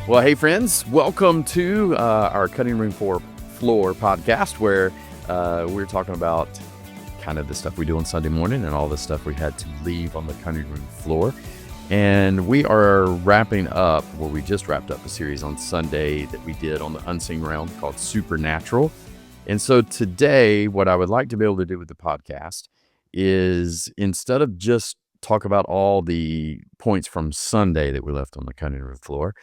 Well, hey, friends, welcome to our Cutting Room Floor podcast, where we're talking about kind of the stuff we do on Sunday morning and all the stuff we had to leave on the cutting room floor. And we are wrapping up, well, we just wrapped up a series on Sunday that we did on the unseen realm called Supernatural. And so today, what I would like to be able to do with the podcast is, instead of just talk about all the points from Sunday that we left on the cutting room floor,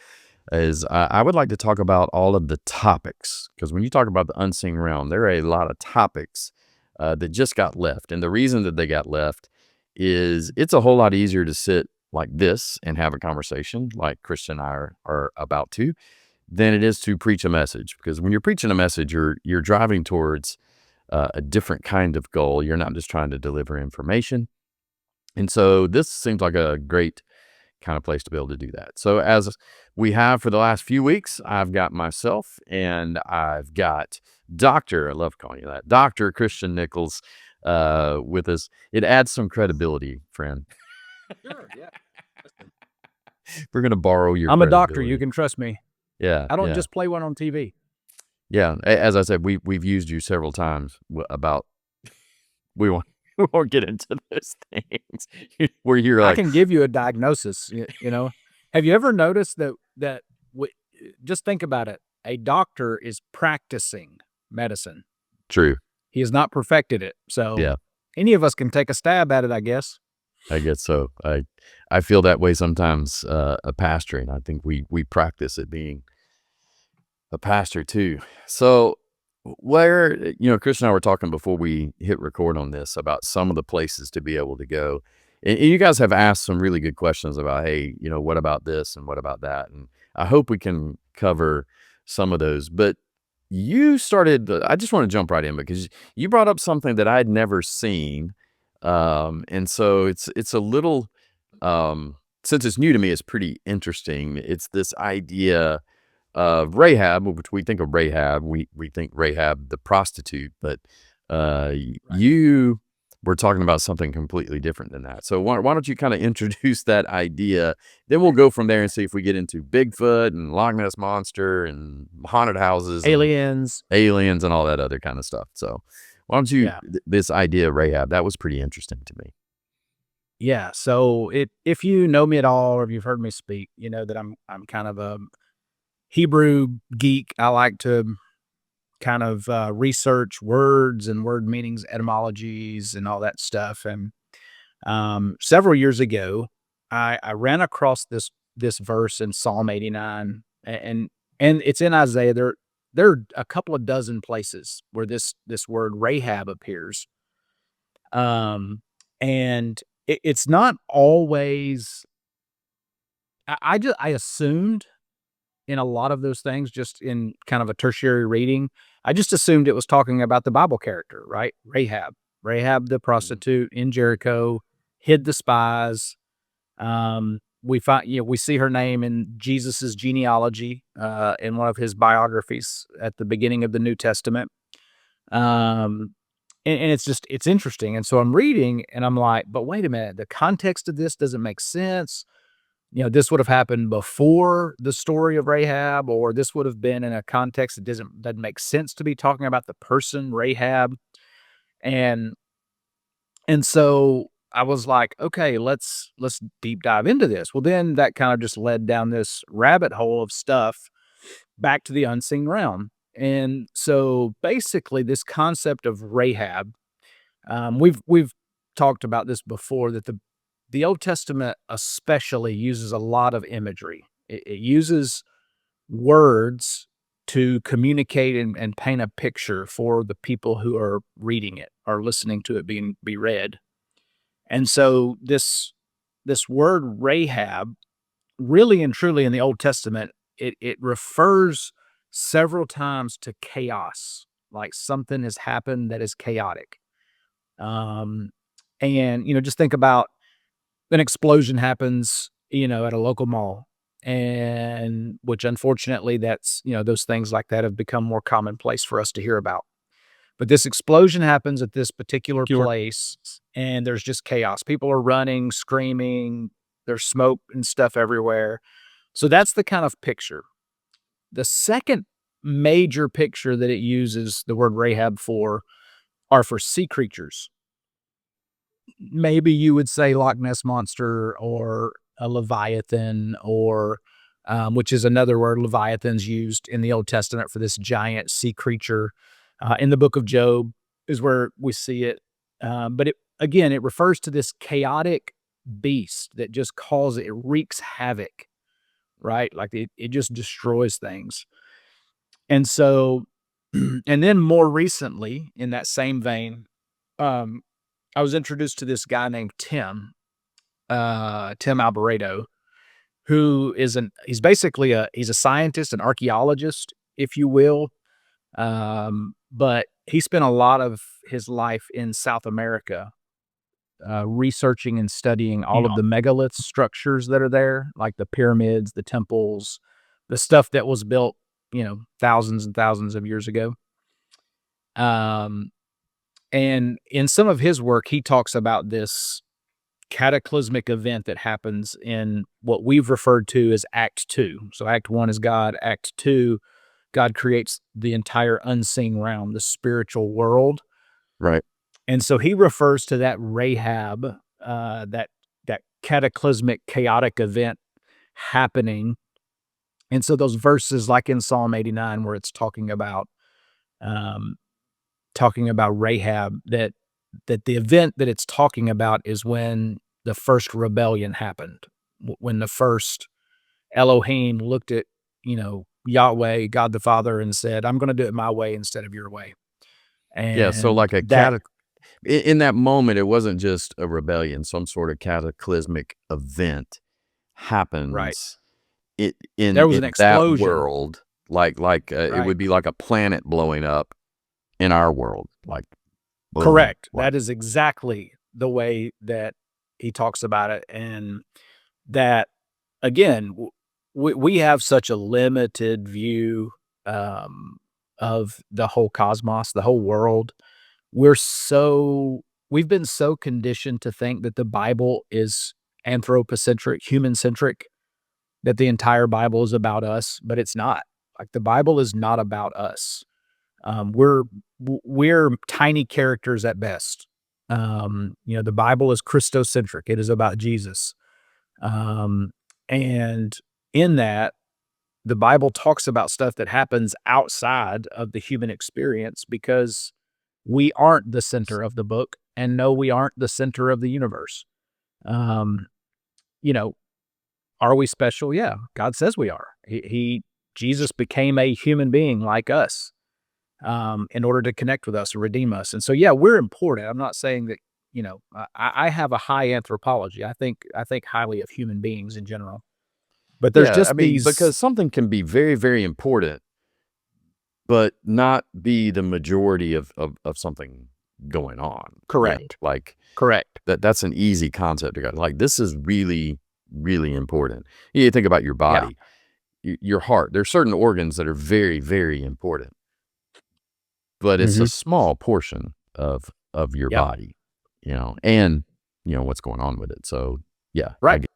is I would like to talk about all of the topics, because when you talk about the unseen realm, there are a lot of topics that just got left. And the reason that they got left is it's a whole lot easier to sit like this and have a conversation like Christian and I are about to, than it is to preach a message. Because when you're preaching a message, you're driving towards a different kind of goal. You're not just trying to deliver information. And so this seems like a great kind of place to be able to do that. So as we have for the last few weeks, I've got myself and I've got I love calling you that, Dr. Christian Nichols with us. It adds some credibility, friend. Sure, yeah. We're going to borrow your I'm a credibility. doctor. You can trust me. Yeah. I don't just play one on TV. Yeah. As I said, we've used you several times about, we won't get into those things where you're like, I can give you a diagnosis, you know. Have you ever noticed that just think about it. A doctor is practicing medicine. True. He has not perfected it. So Yeah. any of us can take a stab at it, I guess. I guess so. I feel that way sometimes pastoring. I think we practice at being a pastor too. So Chris and I were talking before we hit record on this about some of the places to be able to go. And you guys have asked some really good questions about, hey, what about this and what about that? And I hope we can cover some of those. But you started, I just want to jump right in because you brought up something that I'd never seen. And so it's a little, since it's new to me, it's pretty interesting. It's this idea of Rahab, which we think of Rahab, we think Rahab the prostitute, but Right. You were talking about something completely different than that. So why don't you kind of introduce that idea? Then we'll go from there and see if we get into Bigfoot and Loch Ness Monster and haunted houses, Aliens, and all that other kind of stuff. So why don't you, this idea of Rahab, that was pretty interesting to me. Yeah. So if you know me at all, or if you've heard me speak, you know that I'm kind of a Hebrew geek. I like to kind of research words and word meanings, etymologies, and all that stuff. And several years ago, I ran across this verse in Psalm 89, and it's in Isaiah. There are a couple of dozen places where this word Rahab appears. And it's not always. I assumed in a lot of those things, just in kind of a tertiary reading, I just assumed it was talking about the Bible character, right? Rahab the prostitute in Jericho, hid the spies. We see her name in Jesus's genealogy, in one of his biographies at the beginning of the New Testament. And it's interesting. And so I'm reading and I'm like, but wait a minute, the context of this doesn't make sense. This would have happened before the story of Rahab, or this would have been in a context that doesn't make sense to be talking about the person Rahab. And so I was like, okay, let's deep dive into this. Well, then that kind of just led down this rabbit hole of stuff back to the unseen realm. And so basically this concept of Rahab, we've talked about this before, that the Old Testament especially uses a lot of imagery. It uses words to communicate and paint a picture for the people who are reading it or listening to it be read. And so this word Rahab, really and truly in the Old Testament, it refers several times to chaos, like something has happened that is chaotic. And just think about an explosion happens, at a local mall, and which unfortunately that's, those things like that have become more commonplace for us to hear about. But this explosion happens at this particular place, and there's just chaos. People are running, screaming, there's smoke and stuff everywhere. So that's the kind of picture. The second major picture that it uses the word Rahab for are for sea creatures. Maybe you would say Loch Ness Monster or a Leviathan or which is another word. Leviathan's used in the Old Testament for this giant sea creature. In the book of Job is where we see it. But it refers to this chaotic beast that just it wreaks havoc, right? Like it just destroys things. And so, and then more recently, in that same vein, um, I was introduced to this guy named Tim Alvarado, who he's basically he's a scientist, an archaeologist, if you will. But he spent a lot of his life in South America, researching and studying all of the megalith structures that are there, like the pyramids, the temples, the stuff that was built, thousands and thousands of years ago. And in some of his work, he talks about this cataclysmic event that happens in what we've referred to as Act 2. So Act 1 is God. Act 2, God creates the entire unseen realm, the spiritual world. Right. And so he refers to that Rahab, that cataclysmic, chaotic event happening. And so those verses, like in Psalm 89, where it's talking about Rahab, that the event that it's talking about is when the first rebellion happened, when the first Elohim looked at, Yahweh, God the Father, and said, I'm going to do it my way instead of your way. Yeah. So And like in that moment, it wasn't just a rebellion, some sort of cataclysmic event right. happens There was an in that explosion. world, like it Right. would be like a planet blowing up in our world, like boom, Correct. like That is exactly the way that he talks about it. And that, again, we have such a limited view um, of the whole cosmos, the whole world. We've been so conditioned to think that the Bible is anthropocentric, human centric, that the entire Bible is about us, but it's not. Like the Bible is not about us. We're tiny characters at best. The Bible is Christocentric. It is about Jesus. Um, and in that, the Bible talks about stuff that happens outside of the human experience because we aren't the center of the book, and no, we aren't the center of the universe. Um, you know, are we special? Yeah, God says we are. Jesus became a human being like us, in order to connect with us and redeem us. And so, yeah, we're important. I'm not saying that, I have a high anthropology. I think highly of human beings in general. But there's yeah. I just mean, these. because something can be very, very important, but not be the majority of something going on. Correct. Like Correct. that's an easy concept to go. Like this is really, really important. You think about your Yeah. body, your heart. There's certain organs that are very, very important, but it's a Mhm. small portion of your Yep. body, and what's going on with it. So yeah, I Right. get.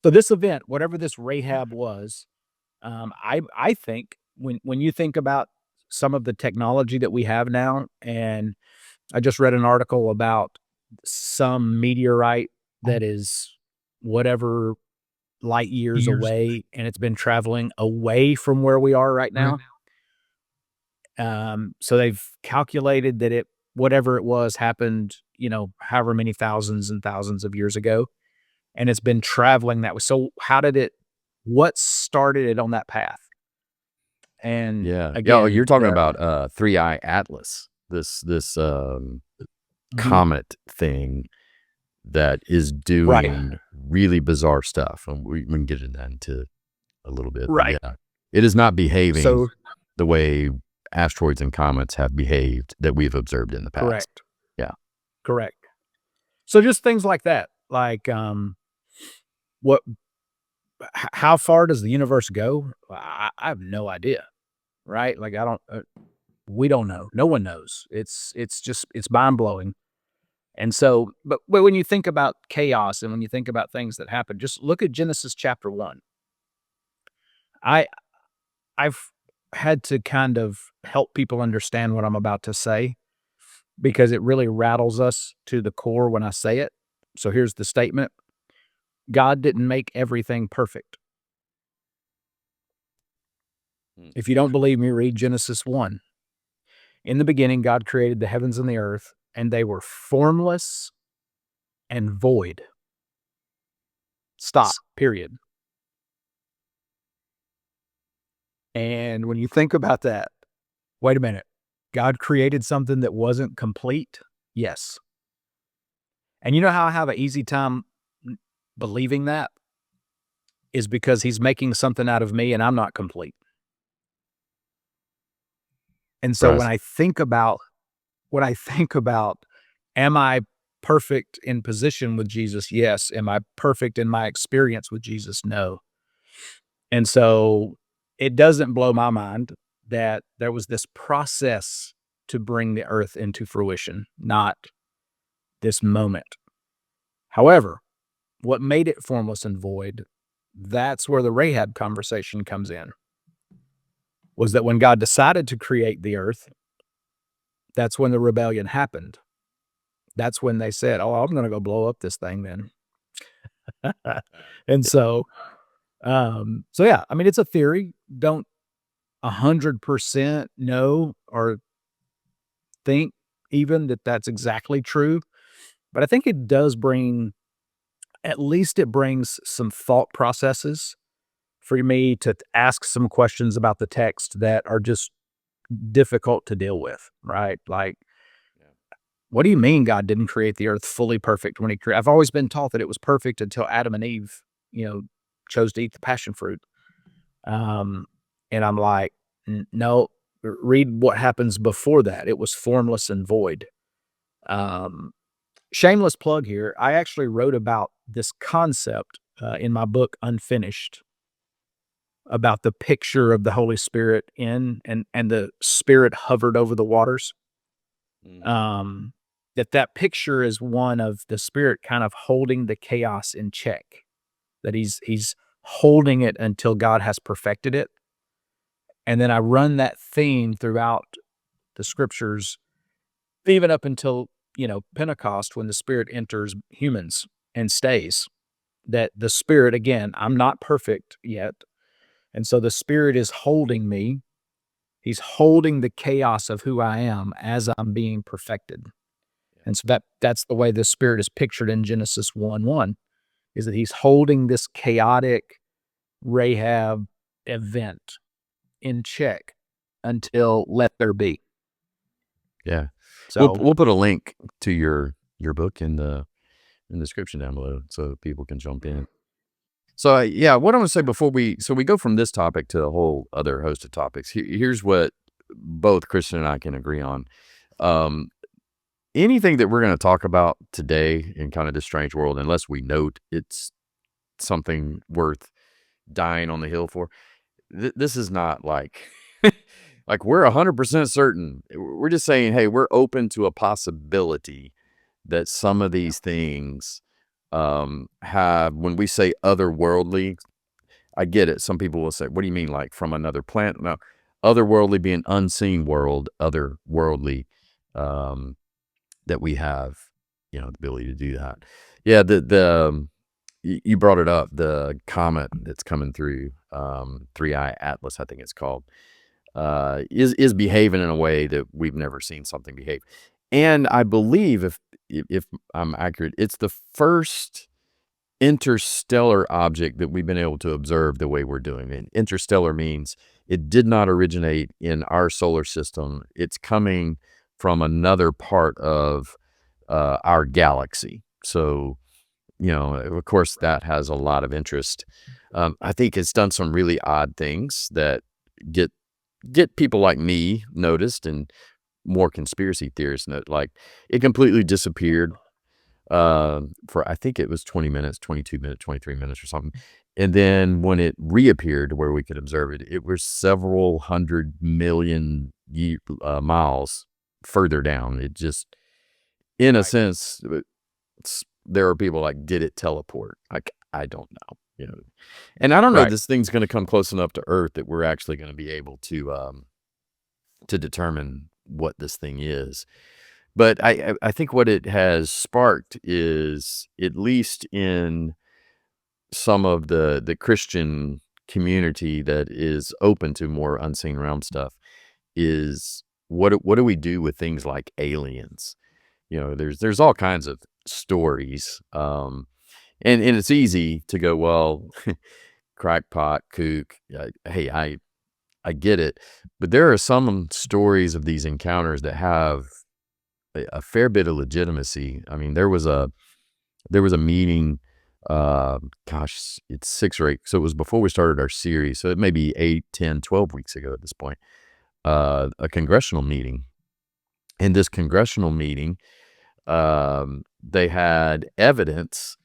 So this event, whatever this Rahab was, I think when you think about some of the technology that we have now, and I just read an article about some meteorite that is whatever light years away, and it's been traveling away from where we are right now. So they've calculated that whatever it was happened, however many thousands and thousands of years ago, and it's been traveling that way. So what started it on that path? And Yeah, yeah. Oh, again, you're talking about 3-Eye Atlas, this Mhm. comet thing that is Right, doing really bizarre stuff, and we can get into that into a little bit. But right. yeah, it is not behaving So the way asteroids and comets have behaved that we've observed in the past. correct, Yeah. correct. So just things like that, like, what how far does the universe go? I have no idea, right? Like, I don't we don't know. No one knows. It's mind-blowing. And so, but when you think about chaos and when you think about things that happen, just look at Genesis chapter 1. I I've had to kind of help people understand what I'm about to say because it really rattles us to the core when I say it. So here's the statement: God didn't make everything perfect. Mm. If you don't believe me, read Genesis 1. In the beginning, God created the heavens and the earth, and they were formless and void. Stop, period. And when you think about that, wait a minute. God created something that wasn't complete? Yes. And you know how I have an easy time believing that? Is because he's making something out of me and I'm not complete. And so Right. when I think about, am I perfect in position with Jesus? Yes. Am I perfect in my experience with Jesus? No. And so it doesn't blow my mind that there was this process to bring the earth into fruition, not this moment. However, what made it formless and void, that's where the Rahab conversation comes in, was that when God decided to create the earth, that's when the rebellion happened. That's when they said, "Oh, I'm gonna go blow up this thing then." And so yeah, I mean, it's a theory. Don't 100% know or think even that that's exactly true, but I think it does bring, at least it brings some thought processes for me to ask some questions about the text that are just difficult to deal with, right? Like, Yeah. what do you mean God didn't create the earth fully perfect when he created? I've always been taught that it was perfect until Adam and Eve, chose to eat the passion fruit. Um, and I'm like, No, read what happens before that. It was formless and void. Um, Shameless plug here. I actually wrote about this concept in my book, Unfinished, about the picture of the Holy Spirit and the Spirit hovered over the waters. Mm. Um, that picture is one of the Spirit kind of holding the chaos in check. That he's holding it until God has perfected it. And then I run that theme throughout the scriptures, even up until Pentecost, when the Spirit enters humans and stays. That the Spirit, again, I'm not perfect yet, and so the Spirit is holding me. He's holding the chaos of who I am as I'm being perfected. Yeah. And so that's the way the Spirit is pictured in Genesis 1:1, is that he's holding this chaotic Rahab event in check until let there be. Yeah. We'll So we'll put a link to your book in the description down below so people can jump in. So yeah, what I'm gonna say before we go from this topic to a whole other host of topics. Here's what both Christian and I can agree on. Um, Anything that we're gonna talk about today in kind of this strange world, unless we note it's something worth dying on the hill for, this is not like like we're 100% certain. We're just saying, hey, we're open to a possibility that some of these things have, when we say otherworldly, I get it. Some people will say, what do you mean, like from another planet? No, otherworldly being unseen world, otherworldly, um, that we have, the ability to do that. Yeah, you brought it up, the comet that's coming through, 3i Atlas, I think it's called, is behaving in a way that we've never seen something behave. And I believe, if I'm accurate, it's the first interstellar object that we've been able to observe the way we're doing it. Interstellar means it did not originate in our solar system. It's coming from another part of our galaxy. So, of course, that has a lot of interest. I think it's done some really odd things that get people like me noticed, and more conspiracy theorists like it completely disappeared for, I think it was 20 minutes, 22 minutes, 23 minutes or something. And then when it reappeared where we could observe it, it was several hundred million miles further down. It just, in a right. sense, there are people like, did it teleport? Like, I don't know. you know. And I don't know, Right. this thing's going to come close enough to Earth that we're actually going to be able to determine what this thing is. But I think what it has sparked is, at least in some of the Christian community that is open to more unseen realm stuff, is what do we do with things like aliens? You know, there's all kinds of stories, and it's easy to go, well, crackpot, kook. Hey, I get it, but there are some stories of these encounters that have a fair bit of legitimacy. I mean, there was a meeting. Gosh, it's 6 or 8. So it was before we started our series. So it may be 8, 10, 12 weeks ago at this point. A congressional meeting. In this congressional meeting, they had evidence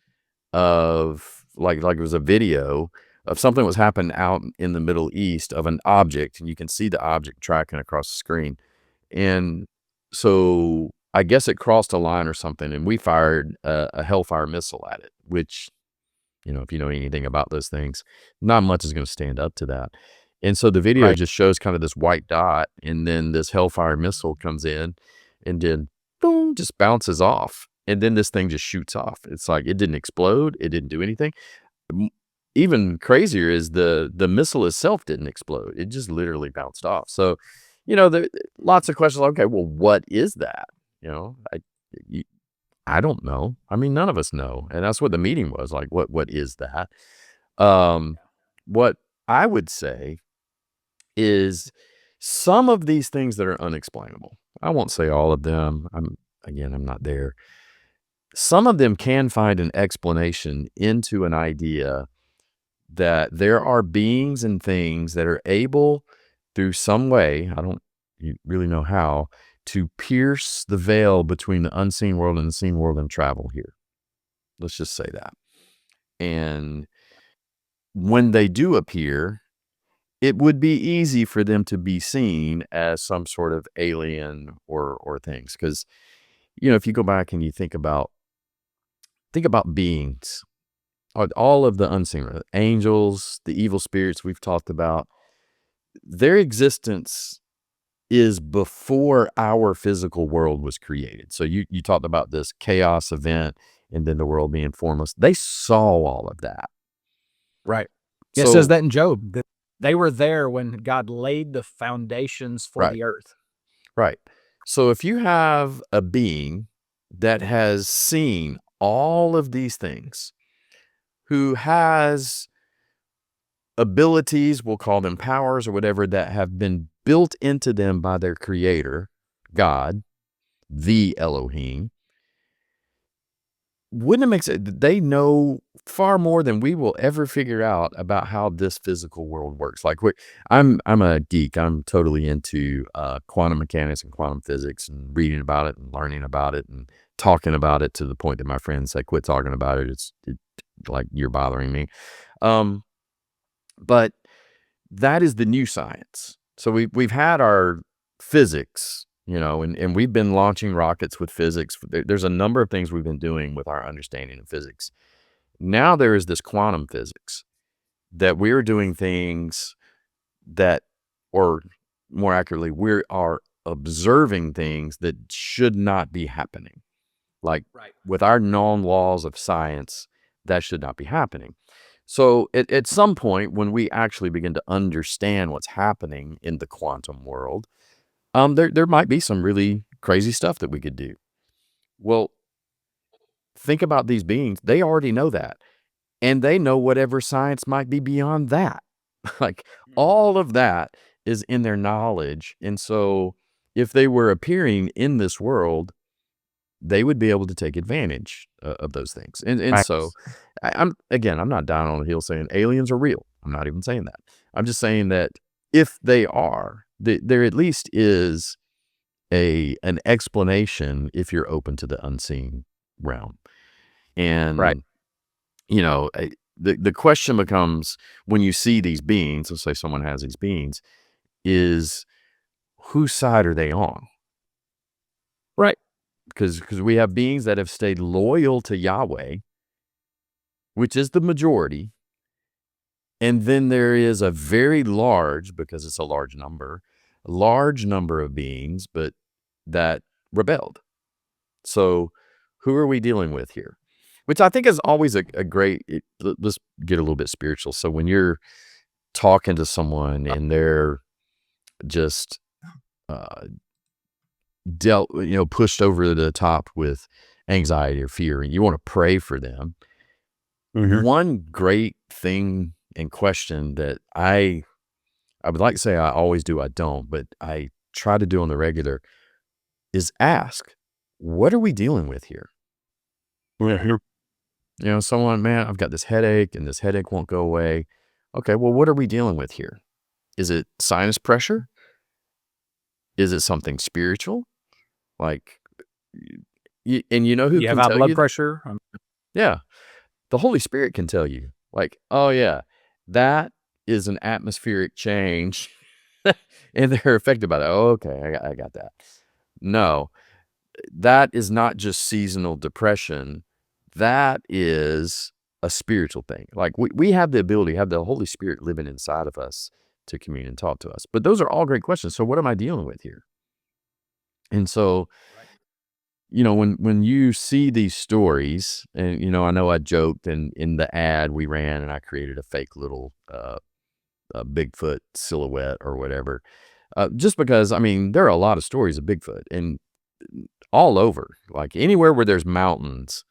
of, like it was a video of something was happening out in the Middle East, of an object, and you can see the object tracking across the screen. And so I guess it crossed a line or something, and we fired a Hellfire missile at it, which, if you know anything about those things, not much is going to stand up to that. And so the video Right. just shows kind of this white dot, and then this Hellfire missile comes in, and then boom, just bounces off. And then this thing just shoots off. It's like it didn't explode, it didn't do anything. M- Even crazier is the missile itself didn't explode. It just literally bounced off. So, there lots of questions. Okay, well, what is that? You know, y- I don't know. I mean, none of us know, and that's what the meeting was like. What is that? Um, what I would say is, some of these things that are unexplainable. I won't say all of them. I'm not there. Some of them can find an explanation into an idea that there are beings and things that are able, through some way, I don't really know how, to pierce the veil between the unseen world and the seen world and travel here. Let's just say that. And when they do appear, it would be easy for them to be seen as some sort of alien or things. Because, if you go back and you think about beings, all of the unseen, angels, the evil spirits we've talked about, their existence is before our physical world was created. So you talked about this chaos event and then the world being formless. They saw all of that. Right. Yeah, it says So, that in Job, that they were there when God laid the foundations for right, the earth. right. So if you have a being that has seen all of these things, who has abilities, we'll call them powers or whatever, that have been built into them by their creator, God, the Elohim, wouldn't it make sense? They know far more than we will ever figure out about how this physical world works. Like, I'm a geek. I'm totally into quantum mechanics and quantum physics, and reading about it and learning about it and talking about it, to the point that my friends say, "Quit talking about it. Like, you're bothering me." Um, but that is the new science. So we've had our physics, and we've been launching rockets with physics. There's a number of things we've been doing with our understanding of physics. Now there is this quantum physics, that we're doing things that, or more accurately, we are observing things that should not be happening. Like, Right. with our known laws of science, that should not be happening. So at some point, when we actually begin to understand what's happening in the quantum world, there might be some really crazy stuff that we could do. Well, think about these beings. They already know that. And they know whatever science might be beyond that. Like, Mhm. all of that is in their knowledge. And so if they were appearing in this world, they would be able to take advantage of those things. And Right. so I'm not down on the hill saying aliens are real. I'm not even saying that. I'm just saying that if they are, there at least is an explanation, if you're open to the unseen realm. Right. And, the question becomes, when you see these beings, let's say someone has these beings, is, whose side are they on? Right. Because we have beings that have stayed loyal to Yahweh, which is the majority, And then there is a very large, because it's a large number of beings, but that rebelled. So who are we dealing with here? Which I think is always a great, let's get a little bit spiritual. So when you're talking to someone and they're just uh, pushed over the top with anxiety or fear, and you want to pray for them, one great thing and question that I would like to say I always do, I don't, but I try to do on the regular is ask, what are we dealing with here? Someone, man, I've got this headache and this headache won't go away. Okay, well, what are we dealing with here? Is it sinus pressure? Is it something spiritual? Like, and you know who You have can high tell blood you? pressure. Yeah, the Holy Spirit can tell you. Like, oh yeah, that is an atmospheric change, and they're affected by that. Oh, okay, I got that. No, that is not just seasonal depression. That is a spiritual thing. Like we have the ability, have the Holy Spirit living inside of us to commune and talk to us. But those are all great questions. So what am I dealing with here? And so, when you see these stories, and I know I joked, and in the ad we ran, and I created a fake little Bigfoot silhouette or whatever, just because there are a lot of stories of Bigfoot, and all over, like anywhere where there's mountains,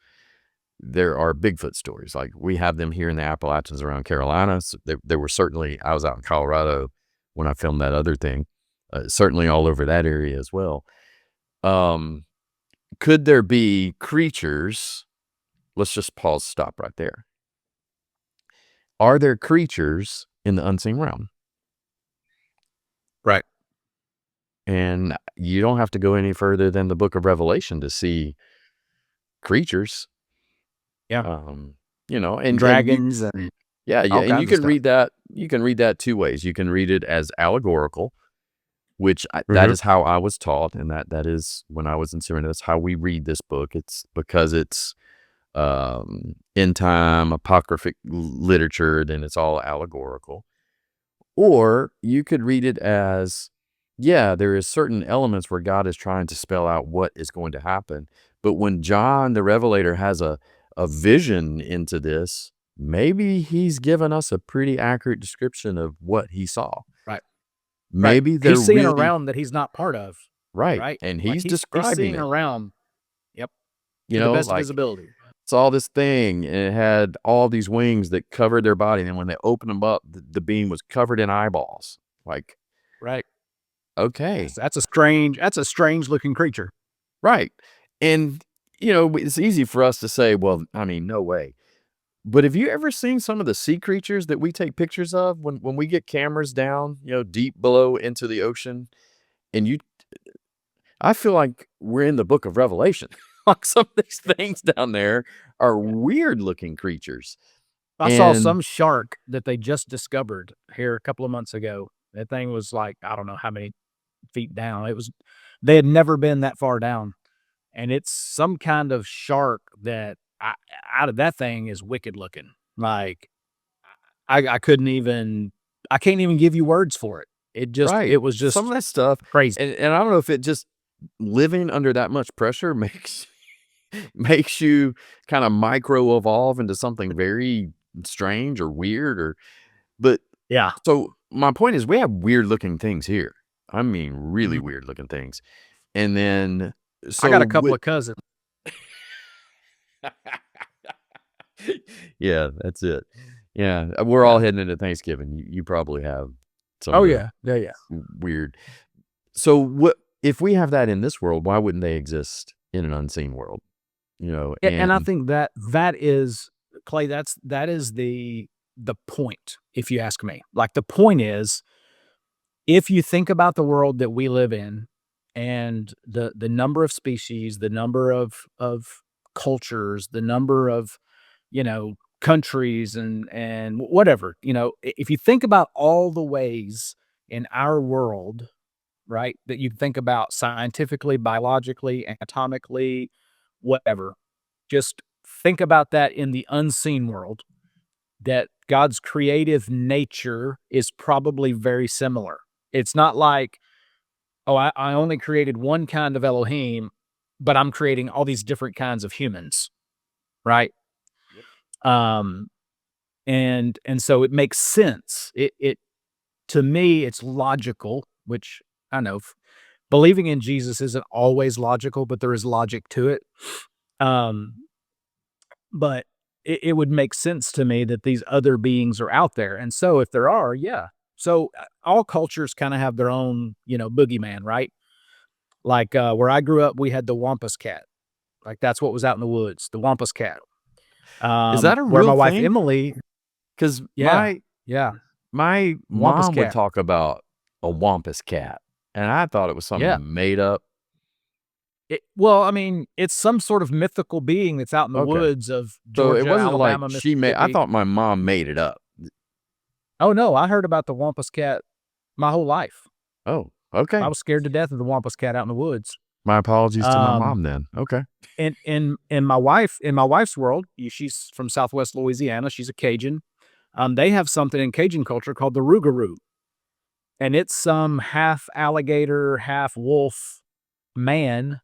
there are Bigfoot stories. Like we have them here in the Appalachians around Carolina. So there were certainly, I was out in Colorado when I filmed that other thing, certainly all over that area as well. Could there be creatures? Let's just stop right there. Are there creatures in the unseen realm? Right. And you don't have to go any further than the book of Revelation to see creatures. Yeah. And Dragons and yeah, all and you kinds of can stuff. read that. You can read that two ways. You can read it as allegorical, which that is how I was taught, and that is when I was in seminary. That's how we read this book. It's because it's end time apocryphic literature, then it's all allegorical. Or you could read it as, yeah, there is certain elements where God is trying to spell out what is going to happen. But when John the Revelator has a vision into this, maybe he's given us a pretty accurate description of what he saw. Right. Maybe they're he's seeing a really realm that he's not part of. right, Right. and Like he's he's describing seeing it. a realm. Yep. To the best Like visibility. saw this thing, and it had all these wings that covered their body, and when they opened them up, the being was covered in eyeballs. Like, Right. okay, That's a strange looking creature. right. And it's easy for us to say, well, no way. But have you ever seen some of the sea creatures that we take pictures of when we get cameras down, deep below into the ocean? And I feel like we're in the book of Revelation. Like some of these things down there are weird looking creatures. I saw And some shark that they just discovered here a couple of months ago. That thing was like, I don't know how many feet down. They had never been that far down. And it's some kind of shark that out of that thing is wicked looking. Like I can't even give you words for it. right, It was some of just that stuff, crazy. and I don't know if it just living under that much pressure makes you kind of micro evolve into something very strange or weird, but Yeah. so my point is we have weird looking things here. Really weird looking things. And then I got a so couple of cousins. yeah, that's it. Yeah, we're all Yeah. heading into Thanksgiving. You probably have some Oh of the yeah. Yeah, yeah. weird. So what if we have that in this world, why wouldn't they exist in an unseen world? And I And think that is Clay, that is the point, if you ask me. Like the point is, if you think about the world that we live in and the number of species, the number of cultures, the number of, countries and whatever, if you think about all the ways in our world, right, that you think about scientifically, biologically, anatomically, whatever, just think about that in the unseen world, that God's creative nature is probably very similar. It's not like, oh, I only created one kind of Elohim, but I'm creating all these different kinds of humans, right? Yep. Um, and so it makes sense. It to me, it's logical, which I know believing in Jesus isn't always logical, but there is logic to it. Um, but it would make sense to me that these other beings are out there. And so if there are, yeah. So all cultures kind of have their own, boogeyman, right? Like where I grew up, we had the Wampus cat. Like that's what was out in the woods, the Wampus cat. Is that a Where my real wife thing? Emily, Because yeah, yeah, my Wampus mom would cat, talk about a wampus cat, and I thought it was yeah. something made up. Well, I mean, it's some sort of mythical being that's out in the Okay. woods of So it Georgia, wasn't like Alabama, she made I Mississippi. thought my mom made it up. Oh no, I heard about the Wampus cat my whole life. Oh, I okay. was scared to death of the Wampus cat out in the woods. My apologies to my Um, mom then. Okay. in my wife's world, she's from Southwest Louisiana. She's a Cajun. They have something in Cajun culture called the Rougarou, and it's some half alligator, half wolf man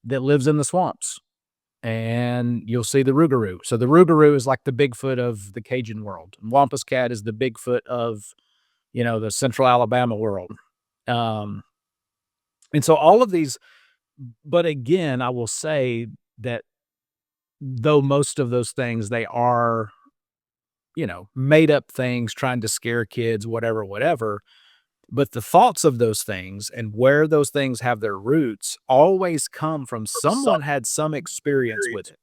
that lives in the swamps. And you'll see the Rougarou. So the Rougarou is like the Bigfoot of the Cajun world. And Wampus cat is the Bigfoot of, the Central Alabama world. Um, and so all of these, but again, I will say that though most of those things they are, made up things trying to scare kids, whatever, whatever. But the thoughts of those things and where those things have their roots always come from someone had some experience with it.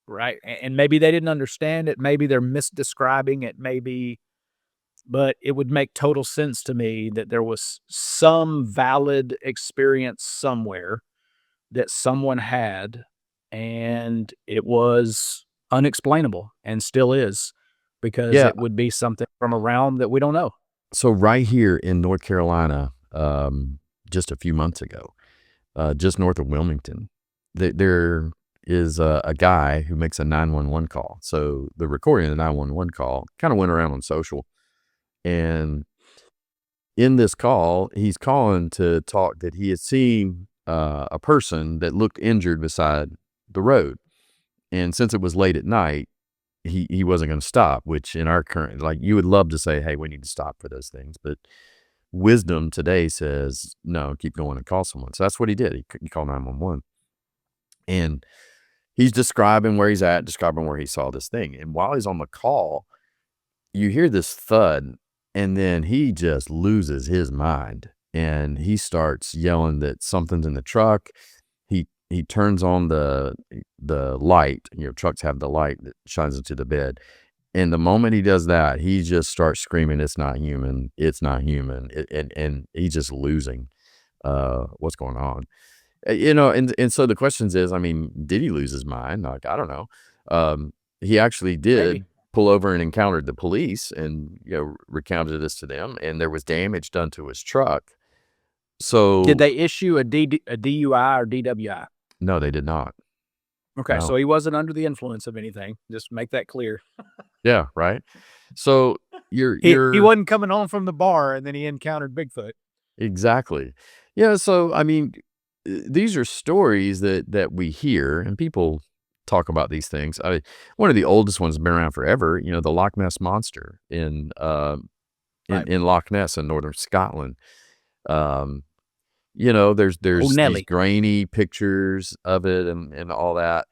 Right, and maybe they didn't understand it, maybe they're misdescribing it, maybe but it would make total sense to me that there was some valid experience somewhere that someone had, and it was unexplainable and still is, because Yeah. it would be something from a realm that we don't know. So right here in North Carolina, just a few months ago, just north of Wilmington, there is a guy who makes a 911 call. So the recording of the 911 call kind of went around on social. And in this call, he's calling to talk that he had seen a person that looked injured beside the road. And since it was late at night, he wasn't going to stop, which in our current, like you would love to say, hey, we need to stop for those things. But wisdom today says, no, keep going and call someone. So that's what he did. He called 911. And he's describing where he's at, describing where he saw this thing. And while he's on the call, you hear this thud, and then he just loses his mind. And he starts yelling that something's in the truck. He turns on the light. Trucks have the light that shines into the bed. And the moment he does that, he just starts screaming, "It's not human! It's not human!" And he's just losing what's going on. And so the questions is, I mean, did he lose his mind? Like, I don't know. He actually Maybe. did pull over and encountered the police and, recounted this to them, and there was damage done to his truck. Did So they issue a DUI or DWI? no, they did not. Okay, No. so he wasn't under the influence of anything, just make that clear. Yeah, right. So you're He you're wasn't coming home from the bar and then he encountered Bigfoot. exactly. Yeah, so I mean, these are stories that we hear and people talk about these things. One of the oldest ones has been around forever, the Loch Ness monster Right. in Loch Ness in northern Scotland. Um, Oh, there's these Nelly. grainy pictures of it and all that.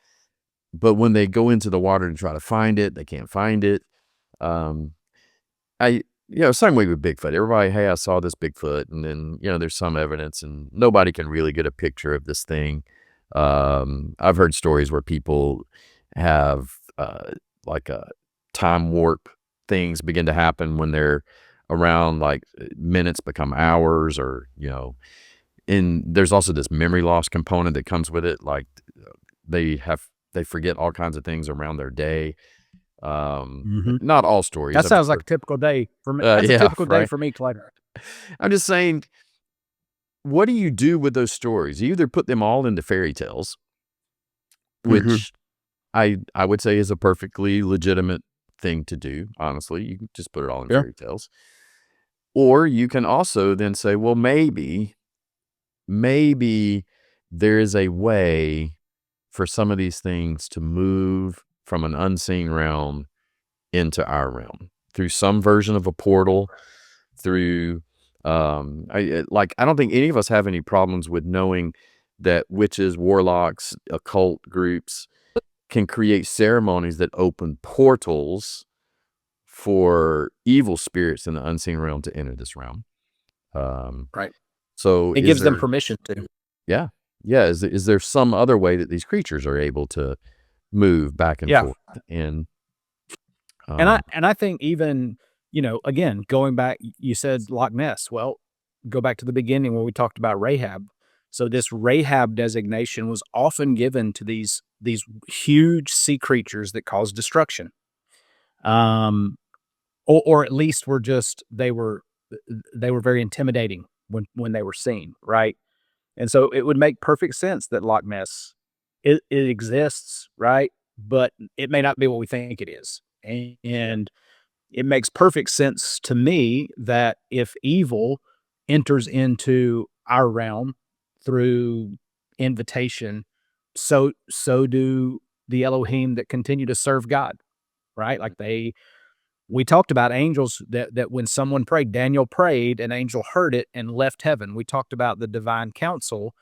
But when they go into the water to try to find it, they can't find it. Um, same way with Bigfoot. Everybody, hey, I saw this Bigfoot, and then there's some evidence, and nobody can really get a picture of this thing. I've heard stories where people have like a time warp things begin to happen when they're around, like minutes become hours, or and there's also this memory loss component that comes with it. Like they forget all kinds of things around their day. Mhm. Not all stories. That I've sounds like heard. a typical day for me. That's a Yeah, typical day right. for me, Clay. I'm just saying, what do you do with those stories? You either put them all into fairy tales, Mhm. which I would say is a perfectly legitimate thing to do, honestly. You can just put it all in Sure. fairy tales. Or you can also then say, well, maybe there is a way for some of these things to move from an unseen realm into our realm through some version of a portal, through I don't think any of us have any problems with knowing that witches, warlocks, occult groups can create ceremonies that open portals for evil spirits in the unseen realm to enter this realm. Right. So It gives them permission to. yeah, yeah. Is there some other way that these creatures are able to move back and Yeah. forth? And And I think even, again, going back, you said Loch Ness. Well, go back to the beginning where we talked about Rahab. So this Rahab designation was often given to these huge sea creatures that cause destruction. Or at least they were very intimidating when they were seen, right? And so it would make perfect sense that Loch Ness, it exists, right? But it may not be what we think it is. And it makes perfect sense to me that if evil enters into our realm through invitation, so do the Elohim that continue to serve God, right? Like we talked about angels that when someone prayed, Daniel prayed, an angel heard it and left heaven. We talked about the divine council,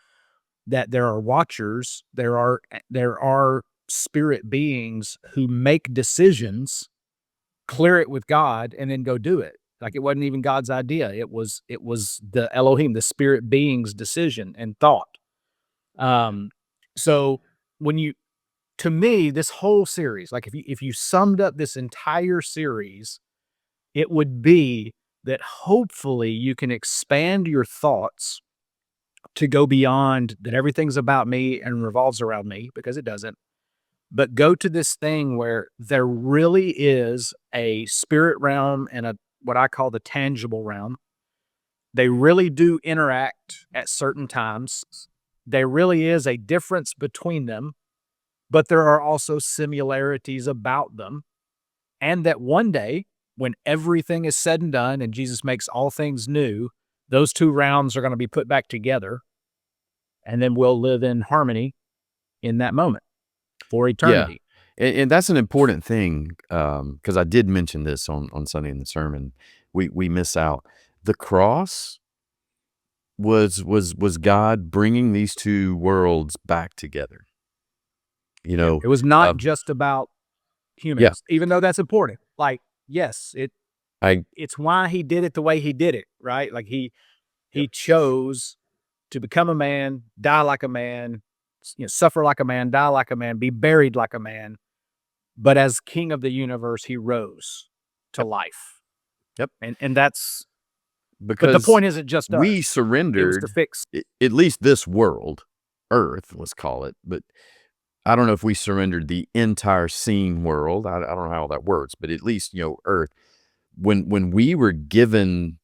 that there are watchers, there are spirit beings who make decisions, clear it with God, and then go do it. Like it wasn't even God's idea. It was the Elohim, the spirit being's decision and thought. So when you to me, this whole series, like if you summed up this entire series, it would be that hopefully you can expand your thoughts to go beyond that everything's about me and revolves around me, because it doesn't. But go to this thing where there really is a spirit realm and a what I call the tangible realm. They really do interact at certain times. There really is a difference between them, but there are also similarities about them. And that one day, when everything is said and done and Jesus makes all things new, those two realms are going to be put back together, and then we'll live in harmony in that moment for yeah, eternity. and that's an important thing, because I did mention this on Sunday in the sermon. We miss out. The cross was God bringing these two worlds back together. You Yeah. know, It was not um, just about yeah, humans, even though that's important. Like, yes, I it's why he did it the way he did it, right? Like yep, he chose to become a man, die like a man, suffer like a man, die like a man, be buried like a man. But as king of the universe, he rose to yep, life. yep, And that's but the because point isn't just we us. It was to surrendered fix. at least this world, Earth, let's call it, but I don't know if we surrendered the entire seen world. I don't know how that works, but at least, Earth. When we were given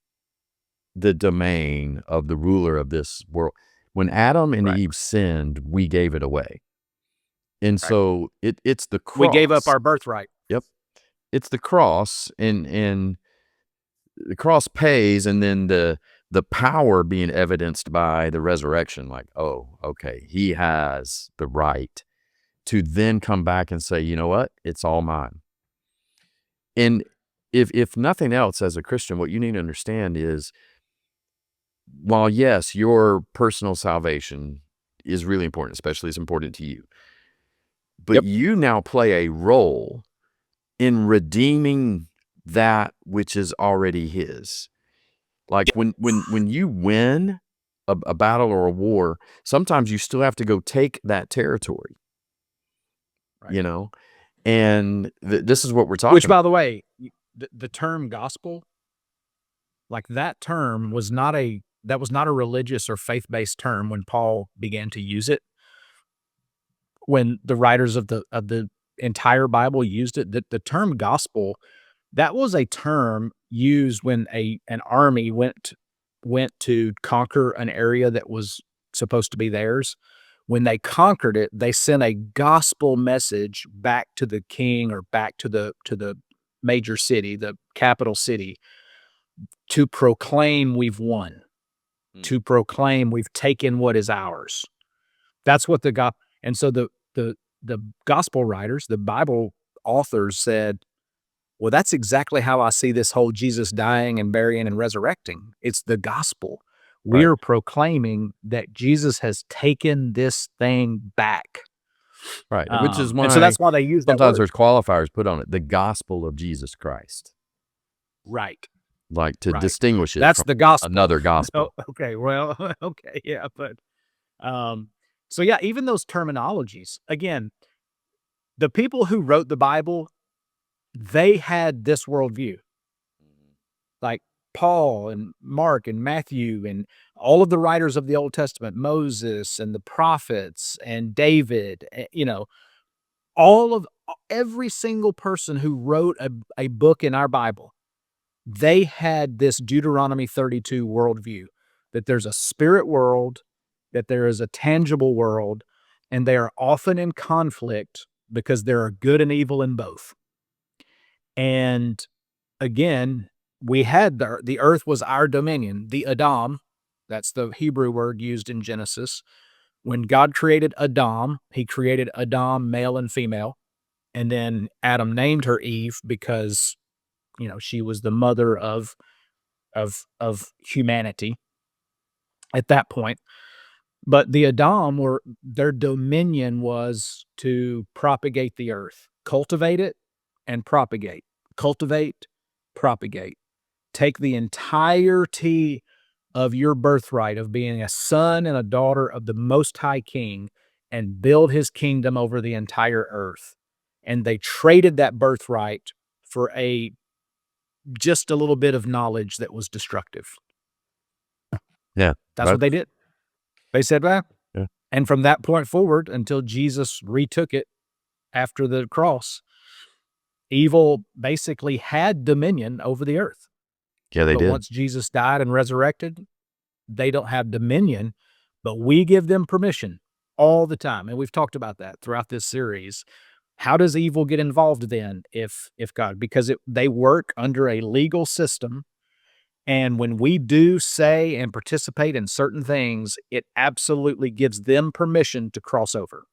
the domain of the ruler of this world, when Adam and Right, Eve sinned, we gave it away. And right. so it's the We gave up cross. our birthright. Yep. It's the cross, and the cross pays, and then the power being evidenced by the resurrection, like, oh, okay, he has the right to then come back and say, you know what? It's all mine. And if nothing else, as a Christian, what you need to understand is, while yes, your personal salvation is really important, especially it's important to you, but Yep. you now play a role in redeeming that which is already his. Like when you win a battle or a war, sometimes you still have to go take that territory, Right. you know? And this is what we're Which, talking about. by the way, the term gospel, like that term was not a religious or faith-based term when Paul began to use it. When the writers of the entire Bible used it, the term gospel, that was a term used when an army went to conquer an area that was supposed to be theirs. When they conquered it, they sent a gospel message back to the king or back to the major city, the capital city, to proclaim we've won, to proclaim we've taken what is ours. That's what and so the gospel writers, the Bible authors said, well, that's exactly how I see this whole Jesus dying and burying and resurrecting. It's the gospel. Right. We're proclaiming that Jesus has taken this thing back. Right. Which is And so why that's why they use that sometimes word. there's qualifiers put on it. The gospel of Jesus Christ. Right. Like to Right. distinguish it That's from the gospel. another gospel. Okay. Well, okay. Yeah. But, so yeah, even those terminologies, again, the people who wrote the Bible, they had this worldview. Like Paul and Mark and Matthew and all of the writers of the Old Testament, Moses and the prophets and David, all of every single person who wrote a book in our Bible, they had this Deuteronomy 32 worldview, that there's a spirit world, that there is a tangible world, and they are often in conflict because there are good and evil in both. And again, we had the earth was our dominion, the Adam. That's the Hebrew word used in Genesis. When God created Adam, he created Adam, male and female. And then Adam named her Eve because, she was the mother of humanity at that point. But the Adam their dominion was to propagate the earth, cultivate it and propagate, cultivate, propagate. Take the entirety of your birthright of being a son and a daughter of the Most High King and build his kingdom over the entire earth. And they traded that birthright for just a little bit of knowledge that was destructive. Yeah. That's what they did. They said, well, Yeah. and from that point forward until Jesus retook it after the cross, evil basically had dominion over the earth. Yeah, they But did. once Jesus died and resurrected, they don't have dominion, but we give them permission all the time. And we've talked about that throughout this series. How does evil get involved then if God? Because they work under a legal system. And when we do say and participate in certain things, it absolutely gives them permission to cross over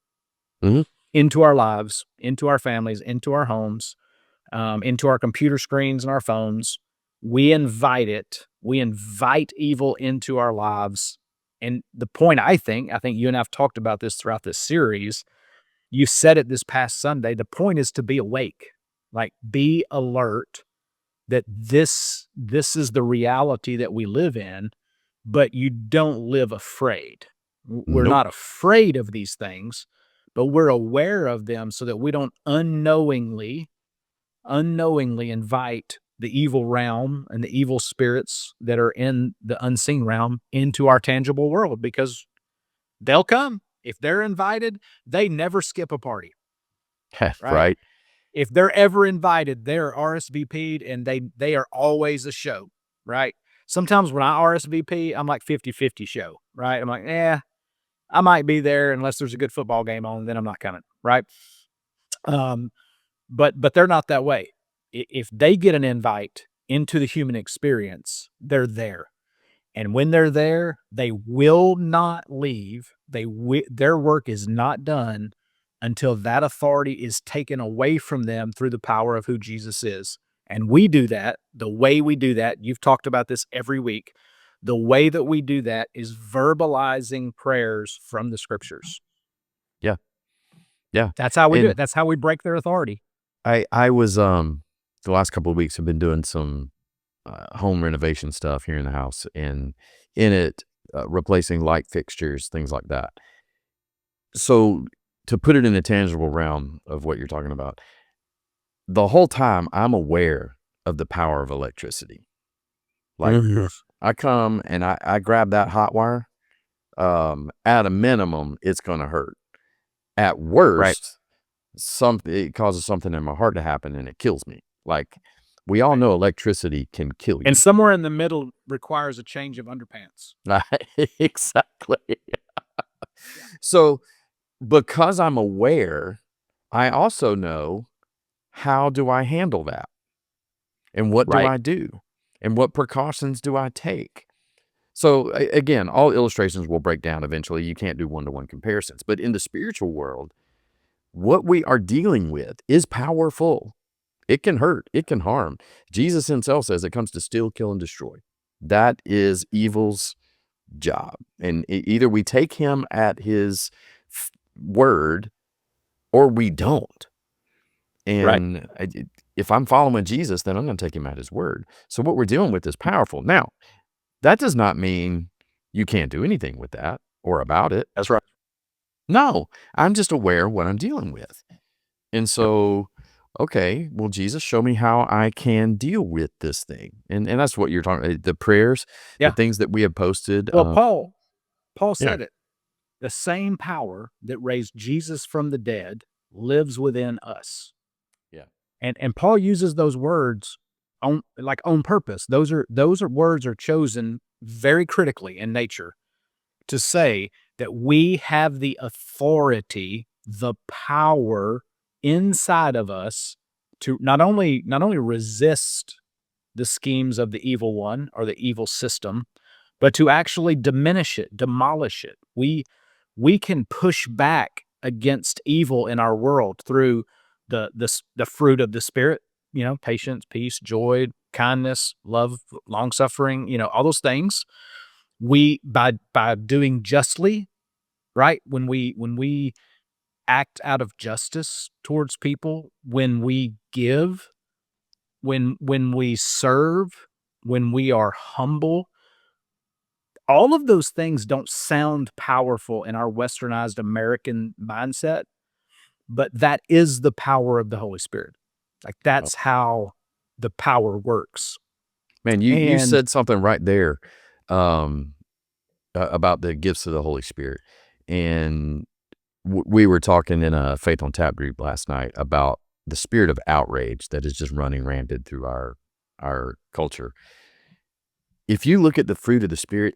Mhm. into our lives, into our families, into our homes, into our computer screens and our phones. We invite it. We invite evil into our lives. And the point, I think you and I've talked about this throughout this series. You said it this past Sunday. The point is to be awake, like be alert that this is the reality that we live in, but you don't live afraid. We're Nope. not afraid of these things, but we're aware of them so that we don't unknowingly invite the evil realm and the evil spirits that are in the unseen realm into our tangible world, because they'll come. If they're invited, they never skip a party, right? Right. If they're ever invited, they're RSVP'd and they are always a show, right? Sometimes when I RSVP, I'm like 50-50 show, right? I'm like, I might be there unless there's a good football game on, then I'm not coming, right? But they're not that way. If they get an invite into the human experience, they're there. And when they're there, they will not leave. Their work is not done until that authority is taken away from them through the power of who Jesus is. And we do that. The way we do that, you've talked about this every week. The way that we do that is verbalizing prayers from the scriptures. Yeah. Yeah. That's how we do And it. That's how we break their authority. I was the last couple of weeks I've been doing some home renovation stuff here in the house, and in it replacing light fixtures, things like that. So to put it in the tangible realm of what you're talking about, the whole time I'm aware of the power of electricity. Like I come and I grab that hot wire. At a minimum, it's going to hurt. At worst, it causes something in my heart to happen and it kills me. Like we all know electricity can kill you. And somewhere in the middle requires a change of underpants. Exactly. So because I'm aware, I also know, how do I handle that? And what do Right. I do? And what precautions do I take? So again, all illustrations will break down eventually. You can't do one-to-one comparisons. But in the spiritual world, what we are dealing with is powerful. It can hurt. It can harm. Jesus himself says it comes to steal, kill, and destroy. That is evil's job. And either we take him at his word or we don't. Right. And if I'm following Jesus, then I'm going to take him at his word. So what we're dealing with is powerful. Now, that does not mean you can't do anything with that or about it. That's right. No, I'm just aware of what I'm dealing with. And Yep. so, okay, well, Jesus, show me how I can deal with this thing. And that's what you're talking about. The prayers, the Yeah. things that we have posted. Well, Paul Yeah. said it. The same power that raised Jesus from the dead lives within us. Yeah. And Paul uses those words on purpose. Those words are chosen very critically in nature to say that we have the authority, the power inside of us to not only resist the schemes of the evil one or the evil system, but to actually diminish it, demolish it. We can push back against evil in our world through the fruit of the spirit, patience, peace, joy, kindness, love, long suffering, all those things. We by doing justly, right? When we act out of justice towards people, when we give, when we serve, when we are humble, all of those things don't sound powerful in our westernized American mindset, but that is the power of the Holy Spirit. Like Oh, that's how the power works. man, you And said something right there um, about the gifts of the Holy Spirit. And we were talking in a Faith on Tap group last night about the spirit of outrage that is just running rampant through our culture. If you look at the fruit of the Spirit,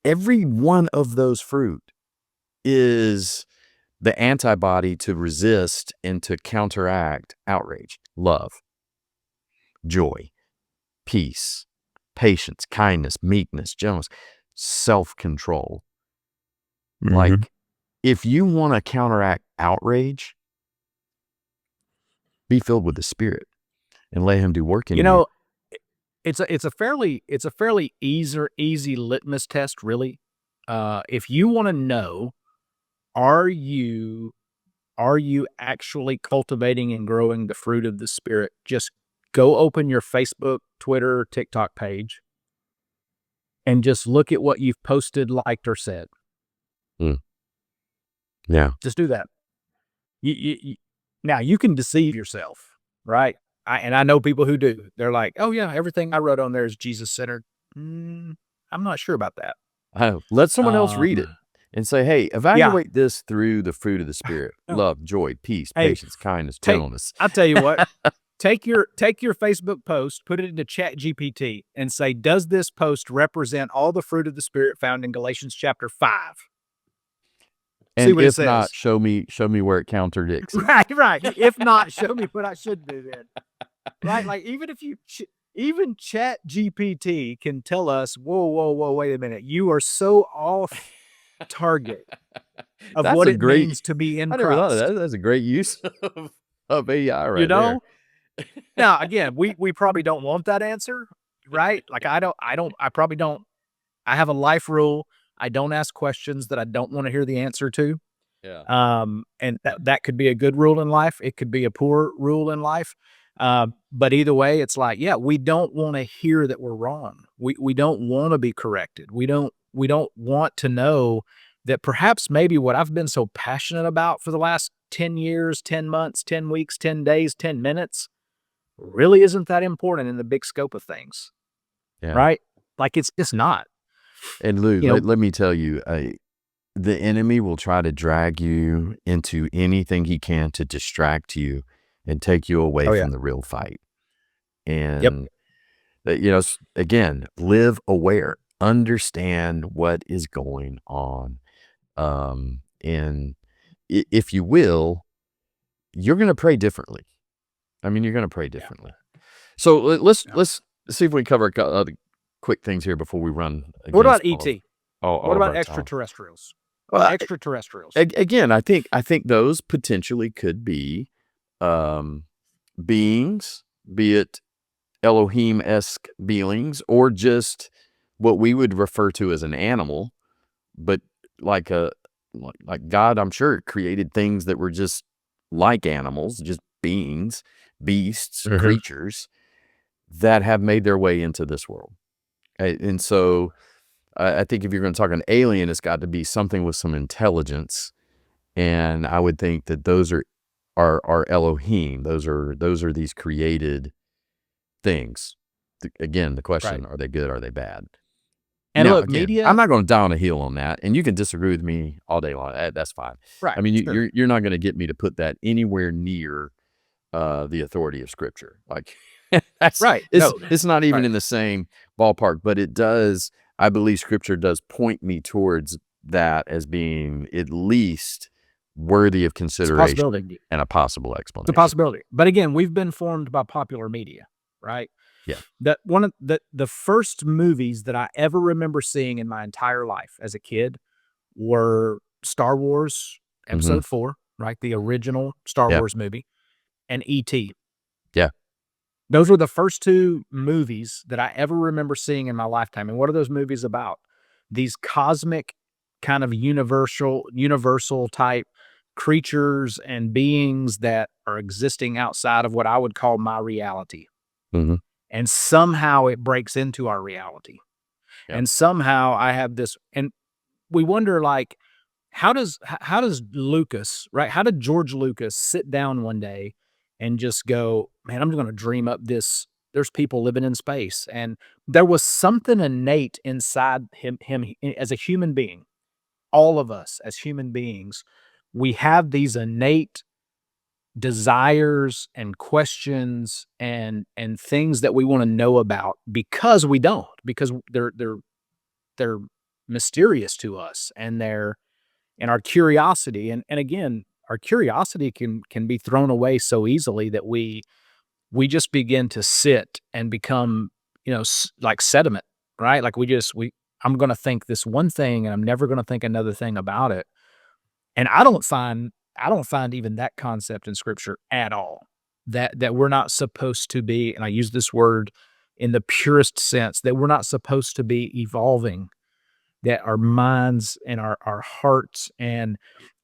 every one of those fruit is the antibody to resist and to counteract outrage. Love, joy, peace, patience, kindness, meekness, gentleness, self-control. Mhm. Like, if you want to counteract outrage, be filled with the Spirit and let him do work in you you. know, it's a fairly easy litmus test, really. If you want to know, are you are you actually cultivating and growing the fruit of the Spirit? Just go open your Facebook, Twitter, TikTok page and just look at what you've posted, liked, or said. Mm, yeah. Just do that. Now you can deceive yourself, right? And I know people who do. They're like, "Oh yeah, everything I wrote on there is Jesus centered." I'm not sure about that. Let someone else read it Um, and say, hey, yeah. evaluate this through the fruit of the Spirit: No. love, joy, peace, Hey, patience, kindness, take. gentleness. I'll tell you what. Take your Facebook post, put it into Chat GPT, and say, "Does this post represent all the fruit of the Spirit found in Galatians chapter 5?" See And what it if not, says. show me where it contradicts it. Right, right. If not, show me what I should do then. Right? Like even if you even Chat GPT can tell us, "Whoa, whoa, whoa, wait a minute. You are so off target of That's what a it great, means to be in I never thought of Christ." that. That's a great use of AI You right there. know? Now, again, we probably don't want that answer, right? Like I probably don't. I have a life rule. I don't ask questions that I don't want to hear the answer to. Yeah. And that could be a good rule in life. It could be a poor rule in life. But either way, it's like, yeah, we don't want to hear that we're wrong. We don't want to be corrected. We don't want to know that perhaps maybe what I've been so passionate about for the last 10 years, 10 months, 10 weeks, 10 days, 10 minutes really isn't that important in the big scope of things, Yeah. right? Like it's just not. And Lou, You know, let me tell you, the enemy will try to drag you into anything he can to distract you and take you away oh yeah. from the real fight. Yep. And again, live aware, understand what is going on. And if you will, you're going to pray differently. I mean, you're going to pray Yeah. differently. So let's Yeah. let's see if we can cover a couple other quick things here before we run What against about ET? all What of about our time. extraterrestrials? Well, Extraterrestrials. again, I think those potentially could be um, beings, be it Elohim-esque beings, or just what we would refer to as an animal, but like a like God, I'm sure, created things that were just like animals, just beings, beasts, Mhm. creatures that have made their way into this world. And so I think if you're going to talk an alien, it's got to be something with some intelligence. And I would think that those are Elohim. Those are these created things. Again, the Right. question: are they good? Are they bad? And Now, look, again, I'm media. not going to die on a hill on that, and you can disagree with me all day long. That's fine. I Right. mean, Sure. you're not going to get me to put that anywhere near the authority of Scripture. Like that's Right. it's No. it's not even Right. in the same ballpark, but it does. I believe Scripture does point me towards that as being at least worthy of It's a consideration possibility. and a possible It's a explanation. possibility. But again, we've been formed by popular media, right? Yeah. That one of the first movies that I ever remember seeing in my entire life as a kid were Star Wars Hmm. Episode 4, right? The original Star Yeah. Wars movie, and E.T. Yeah. Those were the first 2 movies that I ever remember seeing in my lifetime, and what are those movies about? These cosmic, kind of universal type creatures and beings that are existing outside of what I would call my reality, Hmm. and somehow it breaks into our reality, Yeah. and somehow I have this and we wonder, like, how does Lucas, right? How did George Lucas sit down one day and just go, "Man, I'm gonna dream up this there's people living in space," and there was something innate inside him as a human being. All of us as human beings, we have these innate desires and questions and things that we wanna know about because they're mysterious to us, and our curiosity and again, our curiosity can be thrown away so easily that we just begin to sit and become, like sediment, right? Like we I'm going to think this one thing and I'm never going to think another thing about it. And I don't find even that concept in scripture at all. That we're not supposed to be, and I use this word in the purest sense, that we're not supposed to be evolving, that our minds and our hearts and